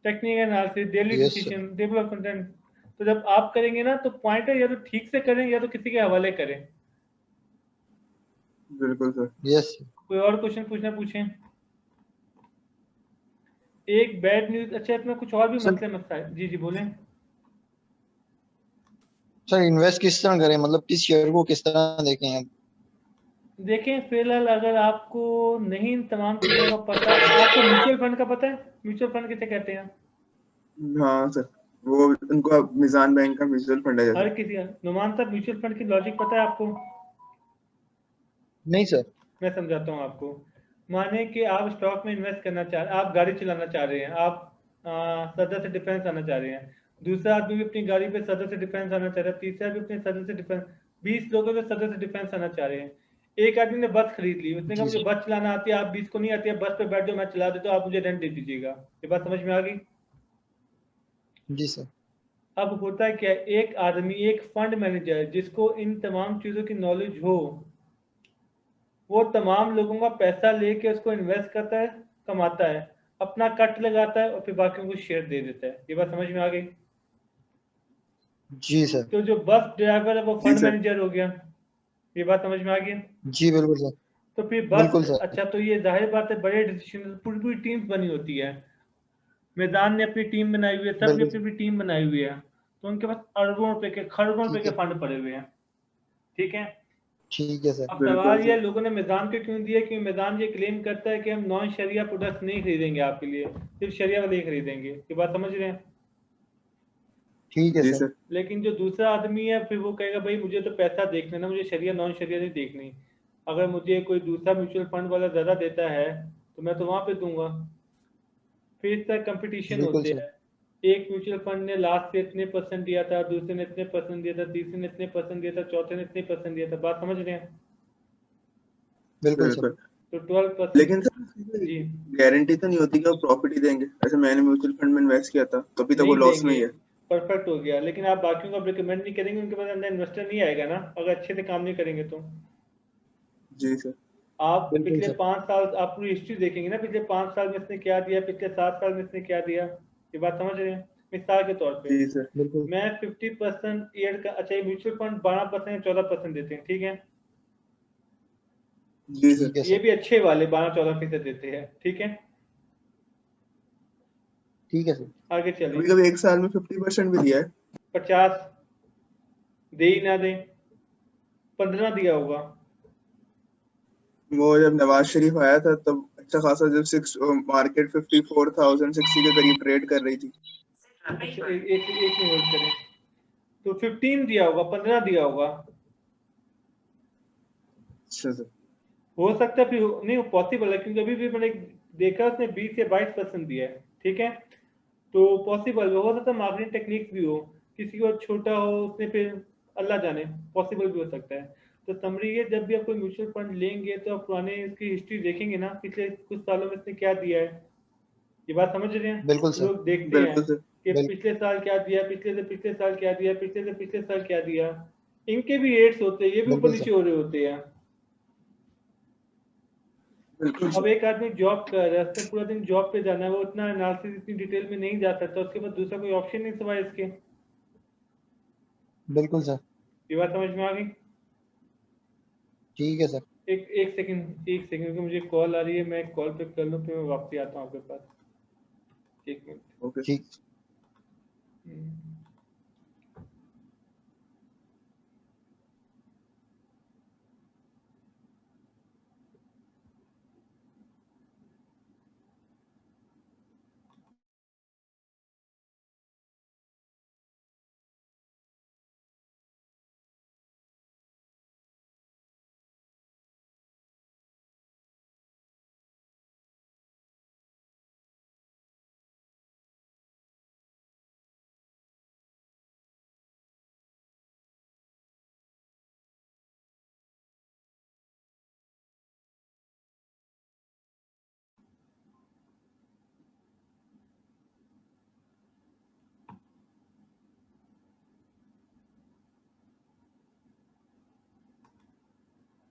technical analysis, daily yes sir, decision, table of content. तो जब आप करेंगे ना, तो पॉइंटर या तो ठीक से करें या तो किसी के हवाले करें। बिल्कुल सर। Yes sir. कोई और क्वेश्चन पूछना पूछें। एक बैड न्यूज, अच्छा इसमें कुछ और भी सर, मसले मसाइल, जी जी बोलें। सर इन्वेस्ट किस तरह करें, मतलब किस शेयर को किस तरह देखें आप? देखें, फिलहाल अगर आपको नहीं इन तमाम चीज़ों का पता, आपको म्यूचुअल फंड का पता है? म्यूचुअल फंड किसे कहते हैं? हाँ सर, वो उनको मिजान बैंक का म्यूचुअल फंड है जैसे। हर किसी का, नुमान साहब म्यूचुअल फंड की लॉजिक पता है आपको? नहीं सर। मैं समझाता हूँ आपको। माने कि आप स्टॉक में इन्वेस्ट करना चाह रहे हैं, आप गाड़ी चलाना चाह रहे हैं, आप सदर से डिफेंस आना चाह रहे हैं, दूसरा आदमी भी अपनी गाड़ी पे सदर से डिफेंस आना चाह रहा है, तीसरा भी अपने सदर से डिफेंस, 20 लोगों पे सदर से डिफेंस आना चाह रहे हैं। एक आदमी ने बस खरीद ली, उसने कहा जी मुझे सर, बस चलाना आती है, आप 20 को नहीं आती है, बस पे बैठ जाओ, मैं चला देता हूँ, आप मुझे रेंट दे दीजिएगा। ये बात समझ में आ गई? जी सर, अब होता है क्या, एक आदमी, एक फंड मैनेजर जिसको इन तमाम चीज़ों की नॉलेज हो, वो तमाम लोगों का पैसा लेके उसको इन्वेस्ट करता है, कमाता है, अपना कट लगाता है और फिर बाकियों को शेयर दे देता है। ये बात समझ में आ गई? जी सर, तो जो बस ड्राइवर है वो जी फंड सर। मैनेजर हो गया। ये बात समझ में आ गई? जी बिल्कुल सर, तो फिर बस, बिल्कुल सर, अच्छा, तो ये जाहिर बात है, बड़े डिसीजन पूरी पूरी टीम्स बनी होती है। मैदान ने अपनी टीम बनाई हुई है, सब ने बिल्कुल अपनी सर। अपनी टीम बनाई हुई है, तो उनके पास अरबों रुपए के, खरबों रुपए ठीक के है, फंड पड़े हुए हैं, ठीक है। ठीक है सर, अब बिल्कुल सवाल ये सर। है, लोगों ने मैदान को क्यों दिया? क्योंकि मैदान ये क्लेम करता है कि हम नॉन शरिया प्रोडक्ट्स नहीं खरीदेंगे आपके लिए, सिर्फ शरिया वाले ही खरीदेंगे। ये बात समझ रहे हैं? ठीक है जी सर, सर। लेकिन जो दूसरा आदमी है, फिर वो कहेगा भाई मुझे तो पैसा देखना ना, मुझे शरिया नॉन शरिया नहीं देखनी। अगर मुझे कोई दूसरा म्यूचुअल फंड वाला ज़्यादा देता है तो मैं तो वहाँ पे दूंगा। फिर इस तरह कंपटीशन बिल्कुल होते सर, हैं। एक म्यूचुअल फंड ने लास्ट से इतने परसेंट दिया था, दूसरे ने इतने परसेंट दिया था, तीसरे ने इतने परसेंट दिया था, चौथे ने इतने परसेंट दिया था। बात समझ रहे हैं? बिल्कुल सर। बिल्कुल। तो 12%। लेकिन सर जी, गारंटी तो नहीं होती कि वो प्रॉफिट ही देंगे। ऐसे मैंने म्यूचुअल फंड में इन्वेस्ट किया था, तो अभी तक वो नहीं लॉस में देंगे, ही है। परफेक्ट हो गया, लेकिन आप बाकियों को रिकमेंड नहीं करेंगे, उनके पास अंदर इन्वेस्टर नहीं आएगा ना, अगर अच्छे से काम नहीं करेंगे तो। जी सर। आप बिल्कुल पिछले सर, 5 साल, आप पूरी हिस्ट्री देखेंगे ना, पिछले 5 साल में इसने क्या दिया, पिछले 7 साल में इसने क्या दिया। ये बात समझ रहे हैं? मिसाल के तौर पे, जी सर। बिल्कुल। मैं 50% ईयर का, अच्छा ये म्यूचुअल फंड 12% या 14% देते हैं, ठीक है, जी सर। ठीक है ये सर, भी अच्छे वाले 12-14% देते हैं, ठीक है। ठीक है सर, आगे चलें। कभी कभी एक साल में 50% भी दिया है। 50 दे ही ना दे, 15 दिया होगा। वो जब नवाज शरीफ आया था तब अच्छा खासा, जब मार्केट 54,060 के करीब ट्रेड कर रही थी। अच्छा, एक एक एक मिनट होल्ड करें। तो 15 दिया होगा, 15 दिया होगा। अच्छा सर। हो सकता है फिर नहीं पॉसिबल है, क्योंकि अभी भी मैंने देखा उसने 20 या 22% दिया है, ठीक है। तो पॉसिबल हो सकता है मार्केटिंग टेक्निक्स भी हो, किसी को छोटा हो उसने फिर अल्लाह जाने, पॉसिबल भी हो सकता है। तो समरी ये, जब भी आप कोई म्यूचुअल फंड लेंगे तो आप पुराने इसकी हिस्ट्री देखेंगे ना, पिछले कुछ सालों में इसने क्या दिया है। ये बात समझ रहे हैं, बिल्कुल सर। लोग देखते हैं बिल्कुल सर। कि बिल, पिछले साल क्या दिया, पिछले से पिछले साल क्या दिया, पिछले से पिछले साल क्या दिया। इनके भी रेट्स होते हैं, ये भी ऊपर बिल्कुल सर। नीचे हो रहे होते हैं। बिल्कुल अब सर। एक आदमी जॉब कर रहा है, उसने पूरा दिन जॉब पे जाना है, वो इतना एनालिसिस इतनी डिटेल में नहीं जा सकता, उसके पास दूसरा कोई ऑप्शन नहीं सिवाय इसके। बिल्कुल सर। ये बात समझ में आ गई। ठीक है सर। एक एक सेकंड, एक सेकंड, क्योंकि मुझे कॉल आ रही है, मैं कॉल पे कर लूँ फिर मैं वापसी आता हूँ आपके पास। एक मिनट। ओके। ठीक।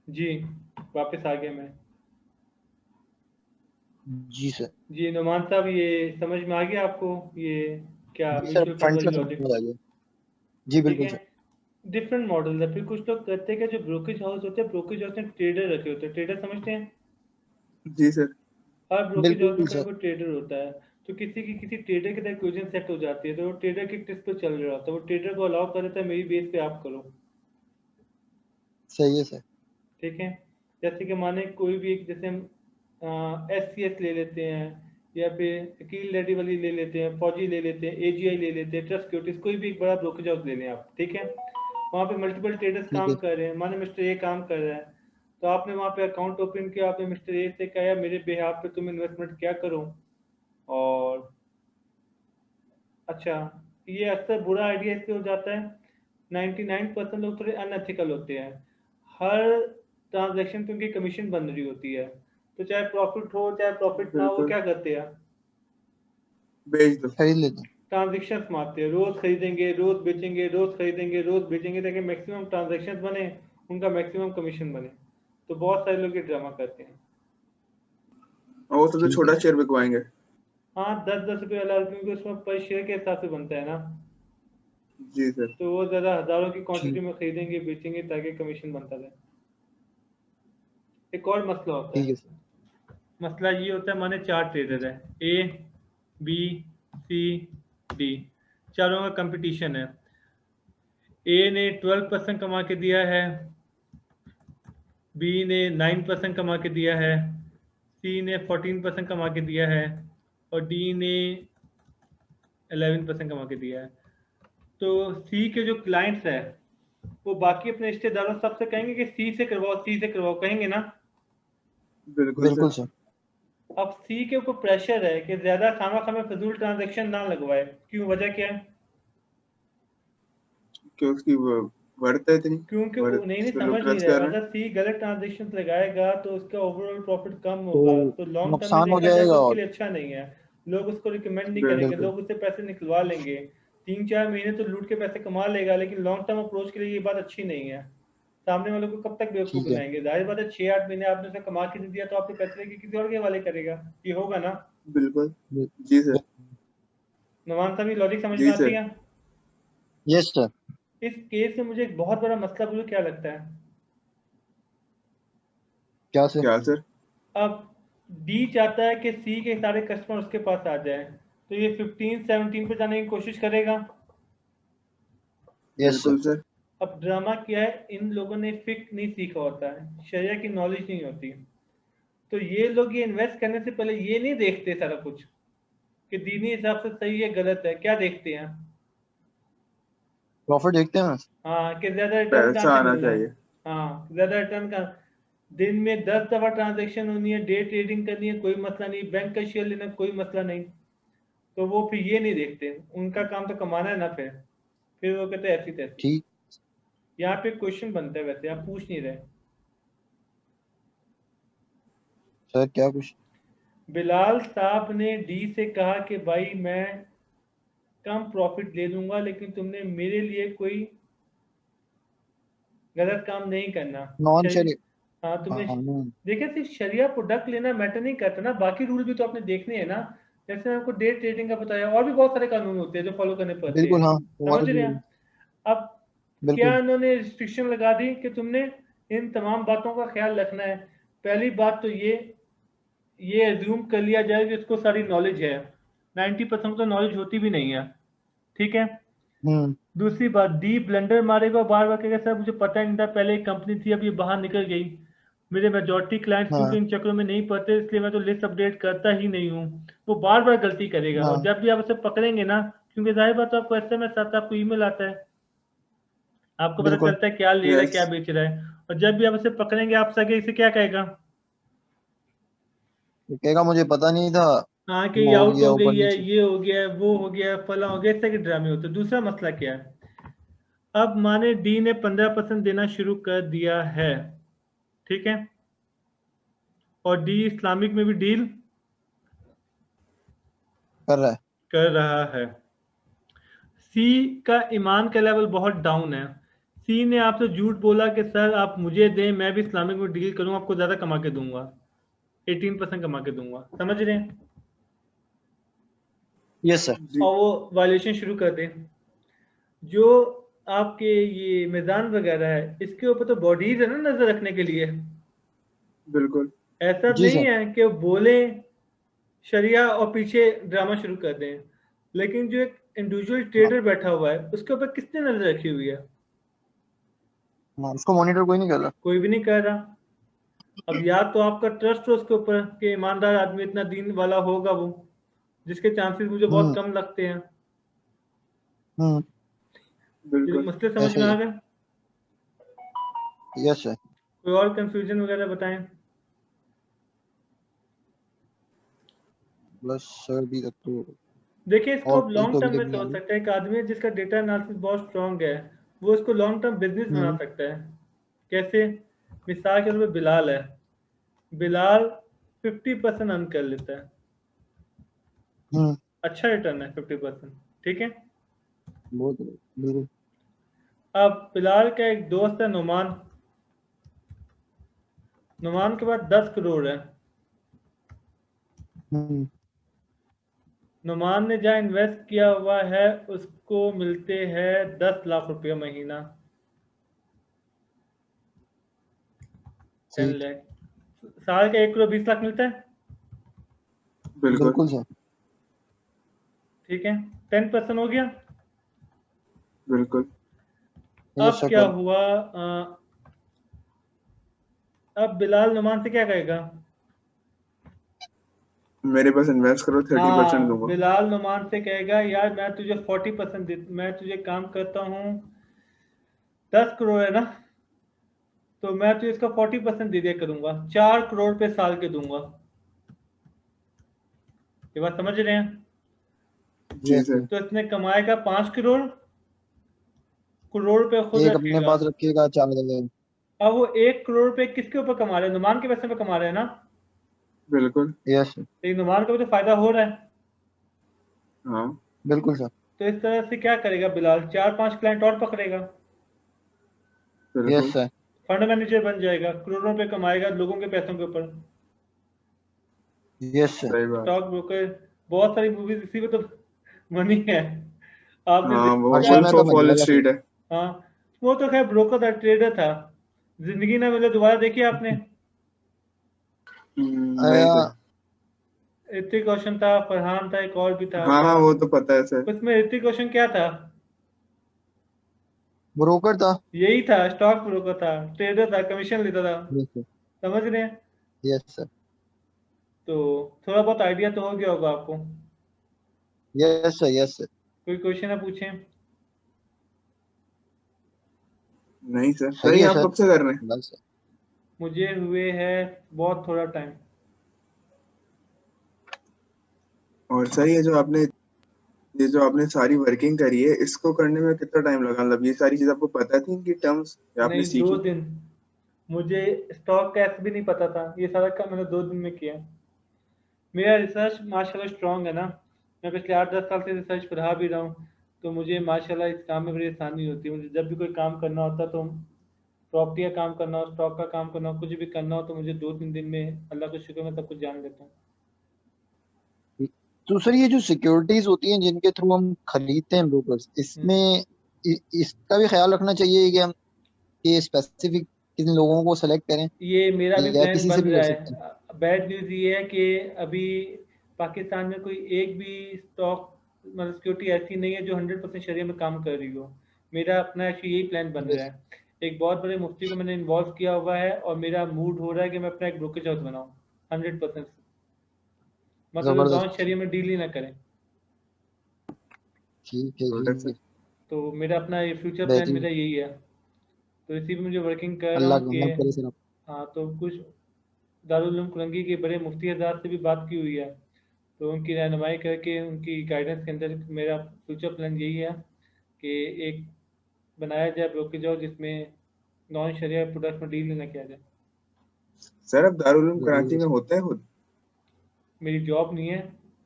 जी वापस आ गया मैं। जी सर। जी नुमान साहब, ये समझ में आ गया आपको, ये क्या जी सर, म्यूचुअल फंड फंड वाली का समझ लॉजिक। में आ गया। जी ठीक बिल्कुल है। सर। डिफरेंट मॉडल है, फिर कुछ लोग करते हैं कि जो ब्रोकरेज हाउस होते हैं, ब्रोकरेज हाउस में ट्रेडर रखे होते हैं, ट्रेडर समझते हैं। जी सर। हर ब्रोकरेज हाउस में बिल्कुल कोई सर। कोई ट्रेडर होता है। तो किसी की किसी ट्रेडर के साथ क्वेश्चन सेट हो जाती है, तो वो ट्रेडर की टिप्स पे चल रहा होता है, वो ट्रेडर को अलाउ कर देता है मेरी बेस पे आप करो। सही है सर। ठीक है। जैसे कि माने कोई भी एक, जैसे हम SCS ले लेते हैं, या फिर कील रेडी वाली ले लेते हैं, फौजी ले लेते हैं, AGI ले लेते हैं, ट्रस्ट सिक्योरिटीज, कोई भी एक बड़ा ब्रोकरेज हाउस ले लें आप, ठीक है। वहाँ पे मल्टीपल ट्रेडर्स ठीक काम है। कर रहे हैं, माने मिस्टर ए काम कर रहा है, तो आपने वहाँ पे अकाउंट ओपन किया, आपने मिस्टर ए से कहा मेरे बिहाफ पे तुम इन्वेस्टमेंट क्या करो। और अच्छा, ये अक्सर बुरा आइडिया इसलिए हो जाता है, 99% लोग थोड़े अनएथिकल होते हैं। हर ट्रांजैक्शन पे उनकी कमीशन बन रही होती है, तो चाहे प्रॉफिट हो चाहे प्रॉफिट ना हो, बिल्कुल। क्या करते हैं, भेज दो। खरीद लेते हैं। ट्रांजेक्शन मारते हैं, रोज खरीदेंगे रोज बेचेंगे, रोज खरीदेंगे रोज बेचेंगे, ताकि मैक्सिमम ट्रांजेक्शन बने, उनका मैक्सिमम कमीशन बने। तो बहुत सारे लोग ये ड्रामा करते हैं। और वो सबसे ठीक है छोटा सर। शेयर बिकवाएंगे। हाँ, 10-10 रुपये वाला, क्योंकि उसमें पर शेयर के हिसाब से बनता है ना, जी सर। तो वो ज़्यादा हज़ारों की क्वांटिटी ठीक। में खरीदेंगे बेचेंगे ताकि कमीशन बनता रहे। एक और मसला होता ठीक है, है सर। मसला ये होता है, माने 4 ट्रेडर है, A B C D, चारों का कंपटीशन है। A ने 12% कमा के दिया है, B ने 9% कमा के दिया है, C ने 14% कमा के दिया है, और D ने 11% कमा के दिया है। तो C के जो क्लाइंट्स है, वो बाकी अपने रिश्तेदारों सबसे कहेंगे कि C से करवाओ, C से करवाओ, कहेंगे ना। बिल्कुल बिल्कुल सर। सर। अब सी के ऊपर प्रेशर है कि ज्यादा खामा खामा फजूल ट्रांजैक्शन ना लगवाए। क्यों, वजह क्या है? क्यों उसकी वर्थ है इतनी। क्योंकि वो वर्थ नहीं नहीं उस पर लोग समझ नहीं ट्रस्ट रहे, कर रहे हैं। अगर सी गलत ट्रांजेक्शन लगाएगा तो उसका ओवरऑल प्रॉफिट कम तो होगा, तो लॉन्ग टर्म में नुकसान हो देखा जाए जाएगा तो उसके और लिए अच्छा नहीं है। लोग उसको रिकमेंड नहीं करेंगे, बिल्कुल। लोग उससे पैसे निकलवा लेंगे। 3-4 महीने तो लूट के पैसे कमा लेगा, लेकिन लॉन्ग टर्म अप्रोच के लिए ये बात अच्छी नहीं है। सामने वालों को कब तक बेवकूफ ठीक है। बनाएंगे, जाहिर बात है 6-8 महीने आपने उसे कमा के नहीं दिया तो आपके पैसे लेके किसी और के हवाले करेगा, ये होगा ना। बिल्कुल। बिल- जी सर। नुमान साहब, ये लॉजिक समझ में जी आती सर। है? Yes sir. इस केस में मुझे एक बहुत बड़ा मसला मुझे क्या लगता है, क्या सर? क्या सर। अब डी चाहता है कि सी के सारे कस्टमर उसके पास आ जाए, तो ये 15-17 पे जाने की कोशिश करेगा। Yes sir. बिल्कुल सर। अब ड्रामा क्या है, इन लोगों ने फिक नहीं सीखा होता है, शरिया की नॉलेज नहीं होती, तो ये लोग ये इन्वेस्ट करने से पहले ये नहीं देखते सारा कुछ कि दीनी हिसाब से सही है गलत है, क्या देखते हैं, प्रॉफिट देखते हैं। हाँ कि ज्यादा रिटर्न कहाँ पैसा से आना मिल रहा है। चाहिए। हाँ ज्यादा रिटर्न का, दिन में 10 दफा ट्रांजेक्शन होनी है, डे ट्रेडिंग करनी है, कोई मसला नहीं, बैंक का शेयर लेना कोई मसला नहीं। तो वो फिर ये नहीं देखते, उनका काम तो कमाना है ना। फिर वो कहते हैं ऐसी तैसी। ठीक यहाँ पे क्वेश्चन बनता है, वैसे आप पूछ नहीं रहे। सर, क्या कुछ? बिलाल साहब ने डी से कहा कि भाई मैं कम प्रॉफिट ले लूंगा, लेकिन तुमने मेरे लिए कोई गलत काम नहीं करना। नॉन शरी शेयर। हाँ तुमने हाँ नहीं। देखिए, सिर्फ शरिया प्रोडक्ट लेना मैटर नहीं करता ना, बाकी रूल भी तो आपने देखने हैं ना। जैसे मैंने आपको डे ट्रेडिंग का बताया, और भी बहुत सारे कानून होते हैं जो फॉलो करने पड़ते बिल्कुल हैं। हाँ, वो वाला समझ रहे भी। हैं। अब क्या बिल्कुल। इन्होंने रिस्ट्रिक्शन लगा दी कि तुमने इन तमाम बातों का ख्याल रखना है। पहली बात तो ये एज्यूम कर लिया जाए कि इसको सारी नॉलेज है। 90% तो नॉलेज होती भी नहीं है। ठीक है। हम्म। दूसरी बात, डी ब्लंडर मारेगा, बार बार कहेगा सर मुझे पता नहीं था, पहले एक कंपनी थी अब ये बाहर निकल गई, मेरे मेजॉरिटी क्लाइंट्स क्योंकि हाँ इन चक्रों में नहीं पड़ते, इसलिए मैं तो लिस्ट अपडेट करता ही नहीं हूँ। वो बार बार गलती करेगा, और हाँ। जब भी आप उसे पकड़ेंगे ना, क्योंकि जाहिर बात है आपको एसएमएस आता है, आपको ईमेल आता है, आपको पता बिल्कुल। चलता है क्या ले रहा है यस। क्या बेच रहा है। और जब भी आप उसे पकड़ेंगे, आप सके इसे क्या कहेगा, तो कहेगा मुझे पता नहीं था। हाँ कि वो ये हो आउट गया हो ऊपर गई है, नीचे। ये हो गया है, वो हो गया है, फला हो गया, इस तरह के ड्रामे होते हैं। दूसरा मसला क्या है, अब माने डी ने 15% देना शुरू कर दिया है, ठीक है, और डी इस्लामिक में भी डील कर रहा है। कर रहा है। सी का ईमान का लेवल बहुत डाउन है। सी ने आपसे झूठ बोला कि सर आप मुझे दें, मैं भी इस्लामिक में डील करूंगा, आपको ज्यादा कमा के दूंगा, 18% कमा के दूंगा। समझ रहे हैं। Yes sir. जी और वो वायलेशन शुरू कर दें। जो आपके ये मैदान वगैरह है, इसके ऊपर तो बॉडीज है ना नजर रखने के लिए। बिल्कुल। ऐसा जी नहीं सर। है कि बोले शरिया और पीछे ड्रामा शुरू कर दें। लेकिन जो एक इंडिविजुअल हाँ ट्रेडर बैठा हुआ है, उसके ऊपर किसने नजर रखी हुई है? हाँ, उसको मॉनिटर कोई नहीं कर रहा। कोई भी नहीं कर रहा। अब या तो आपका ट्रस्ट हो उसके ऊपर कि ईमानदार आदमी इतना दीन वाला होगा वो, जिसके चांसेस मुझे बहुत हम्म। कम लगते हैं। हम्म। ये बिल्कुल। मसले समझ ऐसा में ही आ है। गए। Yes sir. कोई और कंफ्यूजन वगैरह बताएं। बस सर भी तक तो। देखिए, इसको और अब कुछ तो लॉन्ग अभी टर्म तक में नहीं सोच आई। सकते हैं। एक आदमी है जिसका डेटा एनालिसिस बहुत स्ट्रांग है, वो इसको लॉन्ग टर्म बिजनेस बना हम्म। सकता है। कैसे? मिसाल के तौर पर बिलाल है, बिलाल 50% अर्न कर लेता है, हम्म। अच्छा रिटर्न है 50%। ठीक है। बहुत बिल्कुल। अब बिलाल का एक दोस्त है नुमान, नुमान के पास 10 करोड़ है। हम्म। नुमान ने जहाँ इन्वेस्ट किया हुआ है उसको मिलते हैं 10 लाख रुपये महीना, 10 ठीक। लाख साल का, 1 करोड़ 20 लाख मिलता है। बिल्कुल। बिल्कुल सर। ठीक है, 10% हो गया। बिल्कुल। यस अब सर, क्या हुआ, अब बिलाल नुमान से क्या कहेगा? मेरे पास इन्वेस्ट करो, 30% हाँ, दूंगा। बिलाल नुमान से कहेगा यार मैं तुझे 40% मैं तुझे काम करता हूँ, 10 करोड़ है ना, तो मैं तुझे इसका 40% दे दिया करूंगा, 4 करोड़ पे साल के दूंगा। ये बात समझ रहे हैं। जी यस सर। सर। तो इसने कमाएगा 5 करोड़, करोड़ पे खुद एक अपने रखेगा। पास रखिएगा, 4 दे। अब वो 1 करोड़ पे किसके ऊपर कमा रहे हैं? नुमान के पैसे पे कमा रहे हैं ना। बिल्कुल। Yes sir. लेकिन नुमान का भी तो फायदा हो रहा है। हाँ। बिल्कुल सर। तो इस तरह से क्या करेगा बिलाल, 4-5 क्लाइंट और पकड़ेगा, यस बिल्कुल। सर। फंड मैनेजर बन जाएगा, करोड़ों पे कमाएगा लोगों के पैसों के ऊपर। Yes sir. सही बात। स्टॉक ब्रोकर, बहुत सारी मूवीज इसी में तो बनी है, आपने हाँ, वो देखा। हर्षद वुल्फ मेहता ऑफ बन वॉल जाएगा फिर। स्ट्रीट है। हाँ, वो तो खैर ब्रोकर था, ट्रेडर था। जिंदगी ना मिले दोबारा देखिए आपने। नहीं सर। ऋतिक रोशन था, फरहान था, एक और भी था हाँ क्या, हाँ, वो तो पता है सर। उसमें ऋतिक रोशन क्या था? ब्रोकर था। यही था, स्टॉक ब्रोकर था, ट्रेडर था, कमीशन लेता था। Yes sir. समझ रहे हैं। Yes sir. तो थोड़ा बहुत आइडिया तो हो गया होगा आपको। Yes sir. Yes sir. कोई क्वेश्चन है पूछें। नहीं सर। सर सही ये है आप सर, कब से कर रहे हैं? बस मुझे हुए है बहुत थोड़ा टाइम। और सर ये जो आपने सारी वर्किंग करी है, इसको करने में कितना टाइम लगा? मतलब ये सारी चीज आपको पता थी, इनकी टर्म्स या आपने नहीं, 2 सीखी? दिन। मुझे स्टॉक कैश भी नहीं पता था, ये सारा काम मैंने 2 दिन में किया। मेरा रिसर्च माशाल्लाह स्ट्रांग है ना, मैं पिछले 8-10 साल से रिसर्च पढ़ा भी रहा हूँ, तो मुझे माशाल्लाह इस काम में बड़ी आसानी होती है। मुझे जब भी कोई काम करना होता है, तो प्रॉपर्टी का काम करना हो, स्टॉक का काम करना हो, कुछ भी करना हो, तो मुझे 2-3 दिन में अल्लाह का शुक्र मैं सब कुछ जान लेता हूँ। तो सर ये जो सिक्योरिटीज होती हैं जिनके थ्रू हम खरीदते हैं ब्रोकर्स, हम्म। इसमें इसका भी ख्याल रखना चाहिए कि हम ये स्पेसिफिक किन लोगों को सेलेक्ट करें, ये मेरा भी या प्लान किसी से बन भी रहा कर सकते हैं? है। बैड न्यूज़ ये है कि अभी पाकिस्तान में कोई एक भी स्टॉक मतलब सिक्योरिटी ऐसी नहीं है जो 100% शरिया में काम कर रही हो। मेरा अपना एक्चुअली यही प्लान बन रहा यस, है। एक बहुत बड़े मुफ्ती को मैंने इन्वॉल्व किया हुआ है, और मेरा मूड हो रहा है कि मैं अपना एक ब्रोकेज हाउस बनाऊँ 100%। मतलब जो नॉन जबरदस्त, शरिया में डील ही ना करें। ठीक है गुड है ठीक सर। है, तो मेरा अपना ये फ्यूचर प्लान बेहतरीन, मेरा यही है। तो इसी पे मुझे वर्किंग कर रहा अल्लाह हूँ का कि अमल करे सर आप। हाँ, तो कुछ दारुल उलूम कुरंगी के बड़े मुफ्ती हज़रात से भी बात की हुई है। तो उनकी रहनुमाई करके उनकी गाइडेंस के अंदर मेरा फ्यूचर प्लान यही है कि एक बनाया जाए ब्रोकेज हाउस जिसमें नॉन शरिया प्रोडक्ट में डील ना किया जाए। सर अब दारुल उलूम जरूर कराची में सर। होते हैं खुद? मेरी जॉब नहीं है,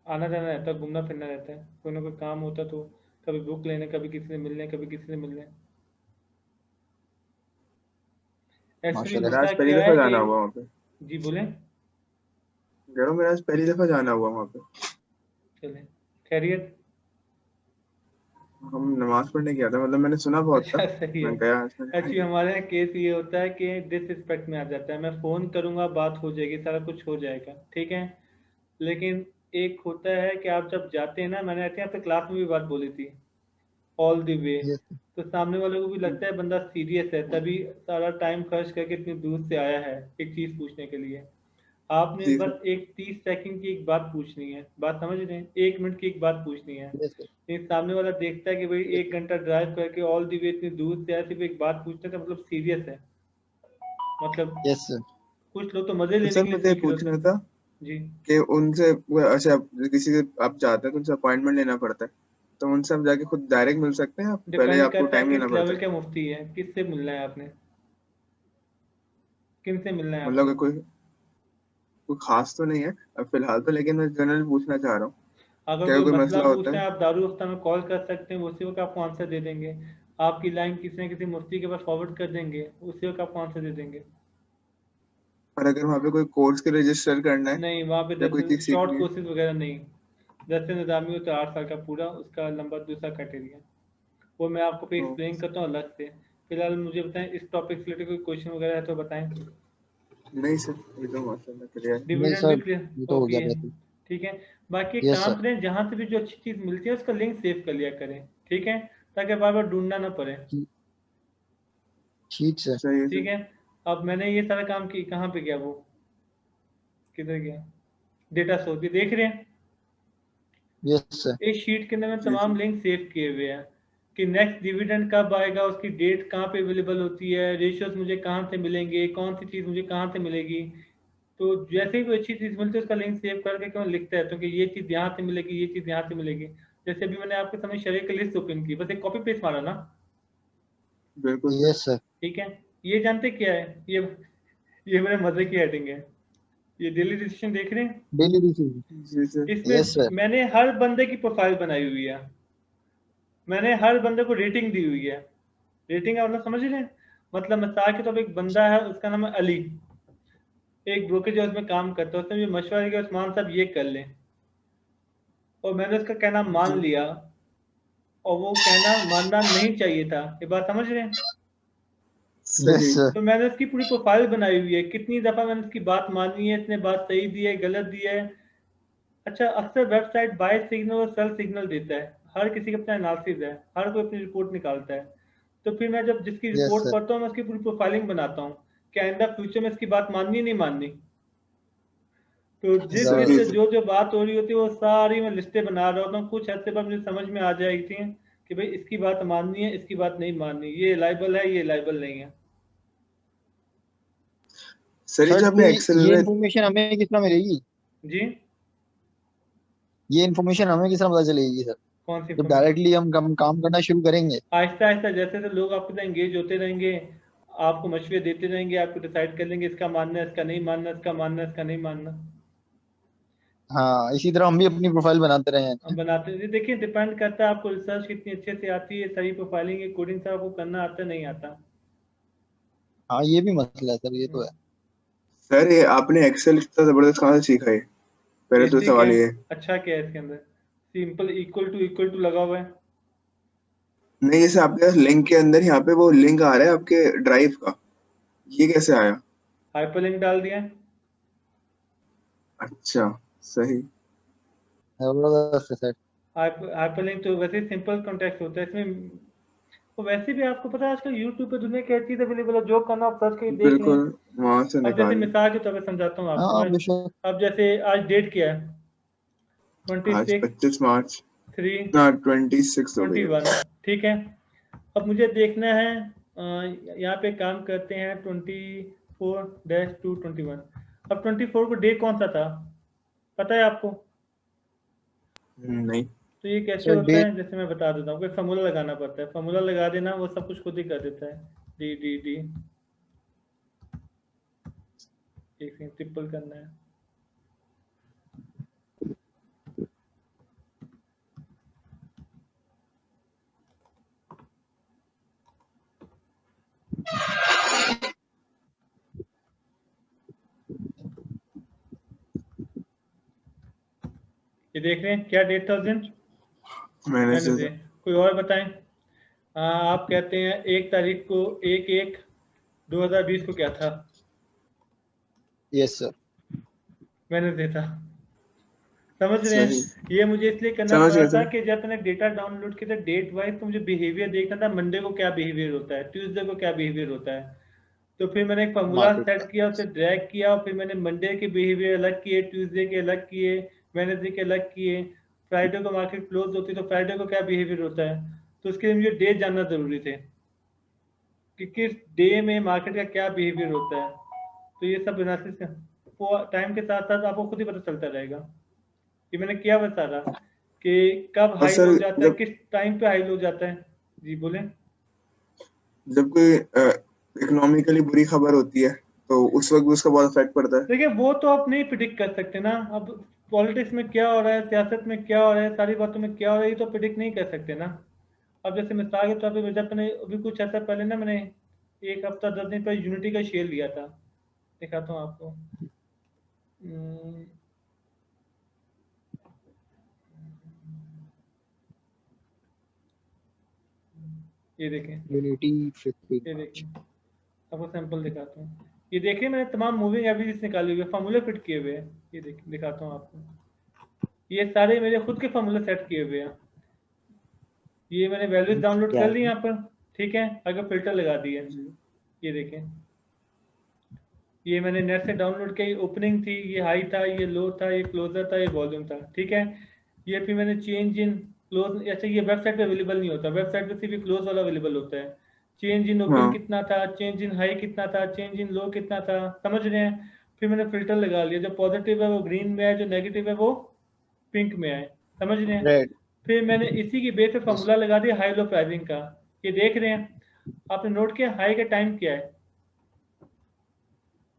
आना जाना रहता है, घूमना फिरना रहता है, कोई ना कोई काम होता तो कभी बुक लेने, कभी किसी से मिलने, कभी किसी से मिलने। एक्चुअली माशाल्लाह मेरा सर। होता आज पहली क्या दफा है कि जाना हुआ वहाँ पे। जी बोलें। कह रहा हूँ मेरा आज पहली दफा जाना हुआ वहाँ पे। चलें, खैरियत। हम नमाज पढ़ने गया था, मतलब मैंने सुना बहुत था। अच्छा, सही है। मैं गया इसमें। एक्चुअली हमारे यहाँ केस ये होता है कि डिसरिस्पेक्ट में आ जाता है। मैं फ़ोन करूँगा, बात हो जाएगी, सारा कुछ हो जाएगा, ठीक है। लेकिन एक होता है कि आप जब जाते हैं ना, मैंने आई थिंक आपसे क्लास में भी बात बोली थी, ऑल द वे। यस तो सामने वालों को भी लगता है बंदा सीरियस है, तभी सारा टाइम खर्च करके इतनी दूर से आया है एक चीज़ पूछने के लिए। आपने जी सर। बस एक 30 सेकंड की एक बात पूछनी है, बात समझ रहे हैं, 1 मिनट की एक बात पूछनी है। यस सर, लेकिन सामने वाला देखता है कि भाई यस 1 घंटा ड्राइव करके ऑल द वे इतनी दूर से आया, सिर्फ एक बात पूछते हैं तो मतलब सीरियस है। मतलब यस सर। कुछ लोग तो मजे तो लेने सर के लिए मुझे पूछ रहे होते पूछना हैं। था जी। कि उनसे अच्छा, किसी से आप जाते हैं तो उनसे अपॉइंटमेंट लेना पड़ता है, तो उनसे आप जाके खुद डायरेक्ट मिल सकते हैं, आप पहले डिपेंड आपको करता है टाइम लेना किस पड़ता लेवल है? का मुफ्ती है, किससे मिलना है आपने, किन से मिलना है मतलब आपने। कि कोई खास तो नहीं है अब फिलहाल तो, लेकिन मैं जनरल पूछना चाह रहा हूँ। अगर क्या कोई कोई मसला मसला होता पूछना है? है, आप दारुल में कॉल कर सकते हैं, उसी वक्त आपको आंसर दे देंगे। आपकी लाइन किसी न किसी मुफ्ती के पास फॉरवर्ड कर देंगे, उसी वक्त आपको आंसर दे देंगे। और अगर वहाँ पे कोई कोर्स के रजिस्टर करना है नहीं, वहाँ पे या कोई 10 चीज शॉर्ट सीखनी है? कोर्सेज वगैरह नहीं। 10 से निज़ामी हो तो 8 साल का पूरा, उसका लंबा दूसरा क्राइटेरिया। वो मैं आपको फिर ओ, एक्सप्लेन करता हूँ अलग से। फिलहाल मुझे बताएं, इस टॉपिक से रिलेटेड कोई क्वेश्चन वगैरह है तो बताएं। नहीं सर, ये तो माशाल्लाह क्लियर है। नहीं डिविडेंड भी सर, ये क्लियर तो हो ओके गया है। बेहतर। ठीक है। बाकी एक यस काम सर, करें, जहाँ से भी जो अच्छी चीज़ मिलती है उसका लिंक सेव कर लिया करें, ठीक है, ताकि बार बार ढूंढना ना पड़े। ठीक सर। सही है ठीक सर। है। अब मैंने ये सारा काम की, कहाँ पे गया वो, किधर गया, डेटा सोर्स भी देख रहे हैं। Yes sir. इस शीट के अंदर मैं जी तमाम सर। लिंक सेव किए हुए हैं कि नेक्स्ट डिविडेंड कब आएगा, उसकी डेट कहाँ पे अवेलेबल होती है, रेशियोज मुझे कहाँ से मिलेंगे, कौन सी चीज़ मुझे कहाँ से मिलेगी। तो जैसे ही कोई अच्छी चीज़ मिलती है उसका लिंक सेव करके क्यों लिखता है, तो कि ये चीज़ यहाँ से मिलेगी, ये चीज़ यहाँ से मिलेगी। जैसे अभी मैंने आपके समय शरीर की लिस्ट ओपन की, बस एक कॉपी पेस्ट मारा ना। बिल्कुल सर। Yes sir. ठीक है। ये जानते क्या है ये मेरे मजे की हेडिंग है। ये डेली डिसीजन देख रहे हैं। Daily basis. जी सर। यस इसमें सर। मैंने हर बंदे की प्रोफाइल बनाई हुई है, मैंने हर बंदे को रेटिंग दी हुई है। रेटिंग का मतलब समझ रहे हैं। मतलब मिसाल के तौर पर एक बंदा है, उसका नाम है अली, एक ब्रोकर जो उसमें काम करता है, उसने मुझे मशवरा दिया उस्मान साहब ये कर लें, और मैंने उसका कहना मान जी लिया, और वो कहना मानना नहीं चाहिए था। ये बात समझ रहे हैं। यस सही। सर। तो मैंने उसकी पूरी प्रोफाइल बनाई हुई है, कितनी दफ़ा मैंने उसकी बात मानी है, इतने बात सही दी है, गलत दी है। अच्छा, अक्सर वेबसाइट बाय सिग्नल और सेल सिग्नल देता है, हर किसी का अपना एनालिसिस है, हर कोई अपनी रिपोर्ट निकालता है। तो फिर मैं जब जिसकी यस रिपोर्ट सर। पढ़ता हूँ, मैं उसकी पूरी प्रोफाइलिंग बनाता हूँ कि आइंदा फ्यूचर में इसकी बात माननी नहीं माननी। तो जिस जिस सही है से जबरदस्त। सर। जो जो बात हो रही होती है वो सारी मैं लिस्टें बना रहा होता हूँ, कुछ हद से बाद मुझे समझ में आ जाएगी कि भाई इसकी बात माननी है, इसकी बात नहीं माननी, ये लाइबल है, ये लाइबल नहीं है। सर ये सर जो तो आपने एक्सेल ये में इन्फॉर्मेशन हमें किस तरह मिलेगी? जी ये इन्फॉर्मेशन हमें किस तरह पता चलेगी सर, कौन सी जब इंफॉर्मेशन? डायरेक्टली हम काम करना शुरू करेंगे? आहिस्ता आहिस्ता जैसे जैसे लोग आपके साथ एंगेज होते रहेंगे, आपको मशवरे देते रहेंगे, आपको डिसाइड कर लेंगे इसका मानना है, इसका नहीं मानना, इसका मानना है, इसका नहीं मानना। हाँ, इसी तरह हम भी अपनी प्रोफाइल बनाते रहे हम हैं। बनाते हैं। देखिए डिपेंड करता है आपको रिसर्च कितनी अच्छे से आती है, सही प्रोफाइलिंग कोडिंग से आपको करना आता है नहीं आता। हाँ, ये भी मसला है सर, ये तो है। सर ये आपने एक्सेल इतना जबरदस्त कहाँ से सीखा है? पहले तो पीएचडी के। सवाल ये है। अच्छा क्या है इसके अंदर? सिंपल इक्वल टू लगा हुआ है। नहीं, जैसे आपके पास लिंक के अंदर यहाँ पे वो लिंक आ रहा है आपके ड्राइव का, ये कैसे आया? हाइपरलिंक डाल दिया है। अच्छा, सही। जबरदस्त है सर। हाइपरलिंक तो वैसे सिंपल कॉन्टेक्स्ट होता है इसमें। तो वैसे भी आपको पता है आजकल यूट्यूब पे दुनिया की हर चीज अवेलेबल है, जो करना आप सर्च करके देख लें। बिल्कुल, वहां से अब जैसे निकाल। मिसाल के तौर पर समझाता हूँ आपको हाँ मैं। बेशक। अब जैसे आज डेट क्या है? आज 26 25 मार्च। 3 ना 26 हो गई 21। है। ठीक है। अब मुझे देखना है यहाँ पे काम करते हैं 24-221। अब 24 को डे कौन सा था पता है आपको? नहीं। तो ये कैसे सर होता डे है, जैसे मैं बता देता हूँ, कोई फॉर्मूला लगाना पड़ता है, फॉर्मूला लगा देना, वो सब कुछ खुद ही कर देता है। डी डी डी एक सेकंड, ट्रिपल करना है। ये देख रहे हैं क्या डेट था उस दिन? Manager Wednesday. था। कोई और बताएं। आप कहते हैं 1 तारीख को 1/1/2020 को क्या था? Yes sir. वेडनेसडे था। समझ रहे सही। हैं? ये मुझे इसलिए करना समझ पड़ा गया था सर। कि जब मैंने डेटा डाउनलोड किया था डेट वाइज, तो मुझे बिहेवियर देखना था, मंडे को क्या बिहेवियर होता है, ट्यूसडे को क्या बिहेवियर होता है। तो फिर मैंने एक फार्मूला मार्केट सेट का। किया, उसे ड्रैग किया, और फिर मैंने मंडे के बिहेवियर अलग किए, ट्यूसडे के अलग किए, वेडनेसडे के अलग किए। फ्राइडे को मार्केट क्लोज होती है तो फ्राइडे को क्या बिहेवियर होता है। तो उसके लिए मुझे डे जानना जरूरी थे कि किस डे में मार्केट का क्या बिहेवियर होता है। तो ये सब एनालिसिस टाइम के साथ साथ आपको खुद ही पता चलता रहेगा। कि मैंने किया बता रहा कि कब और हाई सर लो जाता है, जब किस टाइम पे हाई लो जाता है। जी बोले। जब कोई इकोनॉमिकली बुरी खबर होती है तो उस वक्त भी उसका बहुत इफेक्ट पड़ता है। देखिए वो तो आप नहीं प्रिडिक्ट कर सकते ना। अब पॉलिटिक्स में क्या हो रहा है, सियासत में क्या हो रहा है, सारी बातों में क्या हो रहा है, ये तो प्रिडिक्ट नहीं कर सकते ना। अब जैसे मिसाल के तौर पे जब मैंने अभी कुछ ऐसा पहले ना, मैंने 1 हफ्ता 10 दिन पहले यूनिटी का शेयर लिया था। दिखाता हूँ आपको। हम्म, ये देखें। यूनिटी 15 ये मार्च। देखें, आपको सैंपल दिखाता हूँ। ये देखिए मैंने तमाम मूविंग एवरेज निकाले हुए, फार्मूले फिट किए हुए हैं। ये दिखाता हूँ आपको। ये सारे मेरे खुद के फार्मूले सेट किए हुए हैं। ये मैंने वैल्यूज डाउनलोड क्या कर ली है? यहाँ पर। ठीक है, अगर फिल्टर लगा दिए। जी। ये देखें, ये मैंने नेट से डाउनलोड किया। ओपनिंग थी, ये हाई था, ये लो था, ये क्लोजर था, ये वॉल्यूम था। ठीक है। ये फिर मैंने चेंज इन क्लोज, अच्छा ये वेबसाइट पे अवेलेबल नहीं होता, वेबसाइट पे सिर्फ क्लोज वाला अवेलेबल होता है। चेंज इन ओपन हाँ। कितना था, चेंज इन हाई कितना था, चेंज इन लो कितना था। समझ रहे हैं? फिर मैंने फिल्टर लगा लिया, जो पॉजिटिव है वो ग्रीन में है, जो नेगेटिव है वो पिंक में है। समझ रहे हैं? रेड। फिर मैंने इसी की बेस पे यस। फार्मूला लगा दिया हाई लो प्राइसिंग का। ये देख रहे हैं? आपने नोट किया हाई का टाइम क्या है?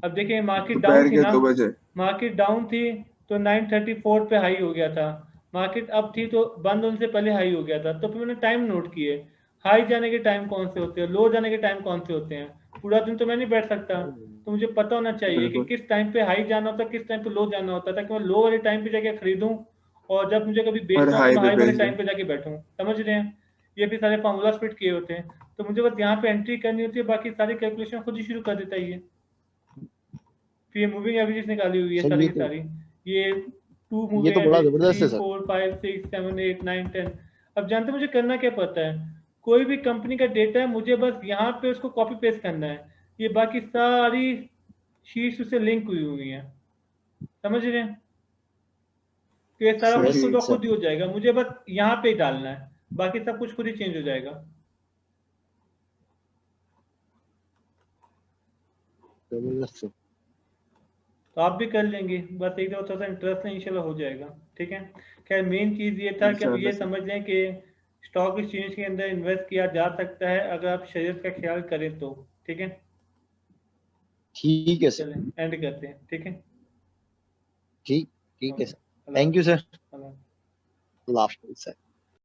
अब देखिए मार्केट डाउन दोपहर थी के ना। 2 बजे। मार्केट डाउन थी तो 934 पे हाई हो गया था। मार्केट अप थी तो बंद होने से पहले हाई हो गया था। तो फिर मैंने टाइम नोट किए, हाई जाने के टाइम कौन से होते हैं, लो जाने के टाइम कौन से होते हैं। पूरा दिन तो मैं नहीं बैठ सकता, तो मुझे पता होना चाहिए कि बिल्कुल। किस टाइम पे हाई जाना होता है, किस टाइम पे लो जाना होता है, ताकि मैं लो वाले टाइम पे जाके खरीदूं, और जब मुझे कभी और बेचना हो तो हाई मैं पे हाई वाले बेच दो। टाइम पे जाके बैठूं। समझ रहे हैं? ये भी सारे फार्मूला फिट किए होते हैं। तो मुझे बस यहाँ पे एंट्री करनी होती है, बाकी सारी कैलकुलेशन खुद ही शुरू कर देता है ये। फिर ये मूविंग एवरेज निकाली हुई है सर सारी ये की तो सारी। ये टू ये मूविंग तो बड़ा एवरेज, जबरदस्त है 3 सर। 4 5 6 7 8 9 10। अब जानते हैं मुझे करना क्या पड़ता है? कोई भी कंपनी का डेटा है, मुझे बस यहाँ पे उसको कॉपी पेस्ट करना है। ये बाकी सारी शीट्स उससे लिंक हुई हुई हैं। समझ रहे हैं? तो ये सारा कुछ यस सही। खुद ब सर। खुद ही हो जाएगा, मुझे बस यहाँ पे ही डालना है। बाकी सब कुछ खुद ही चेंज हो जाएगा। जबरदस्त है। तो आप भी कर लेंगे, बस एक दो थोड़ा इंटरेस्ट है, इंशाल्लाह हो जाएगा। ठीक है, खैर मेन चीज़ ये था कि अब ये इंशाल्लाह सर। समझ लें कि स्टॉक एक्सचेंज के अंदर इन्वेस्ट किया जा सकता है अगर आप शरीयत का ख्याल करें तो। ठीक है, ठीक है सर। चलें एंड करते हैं। ठीक है, ठीक ठीक है okay, sir. Thank you sir. अल्लाह। अल्लाह हाफिज़ सर।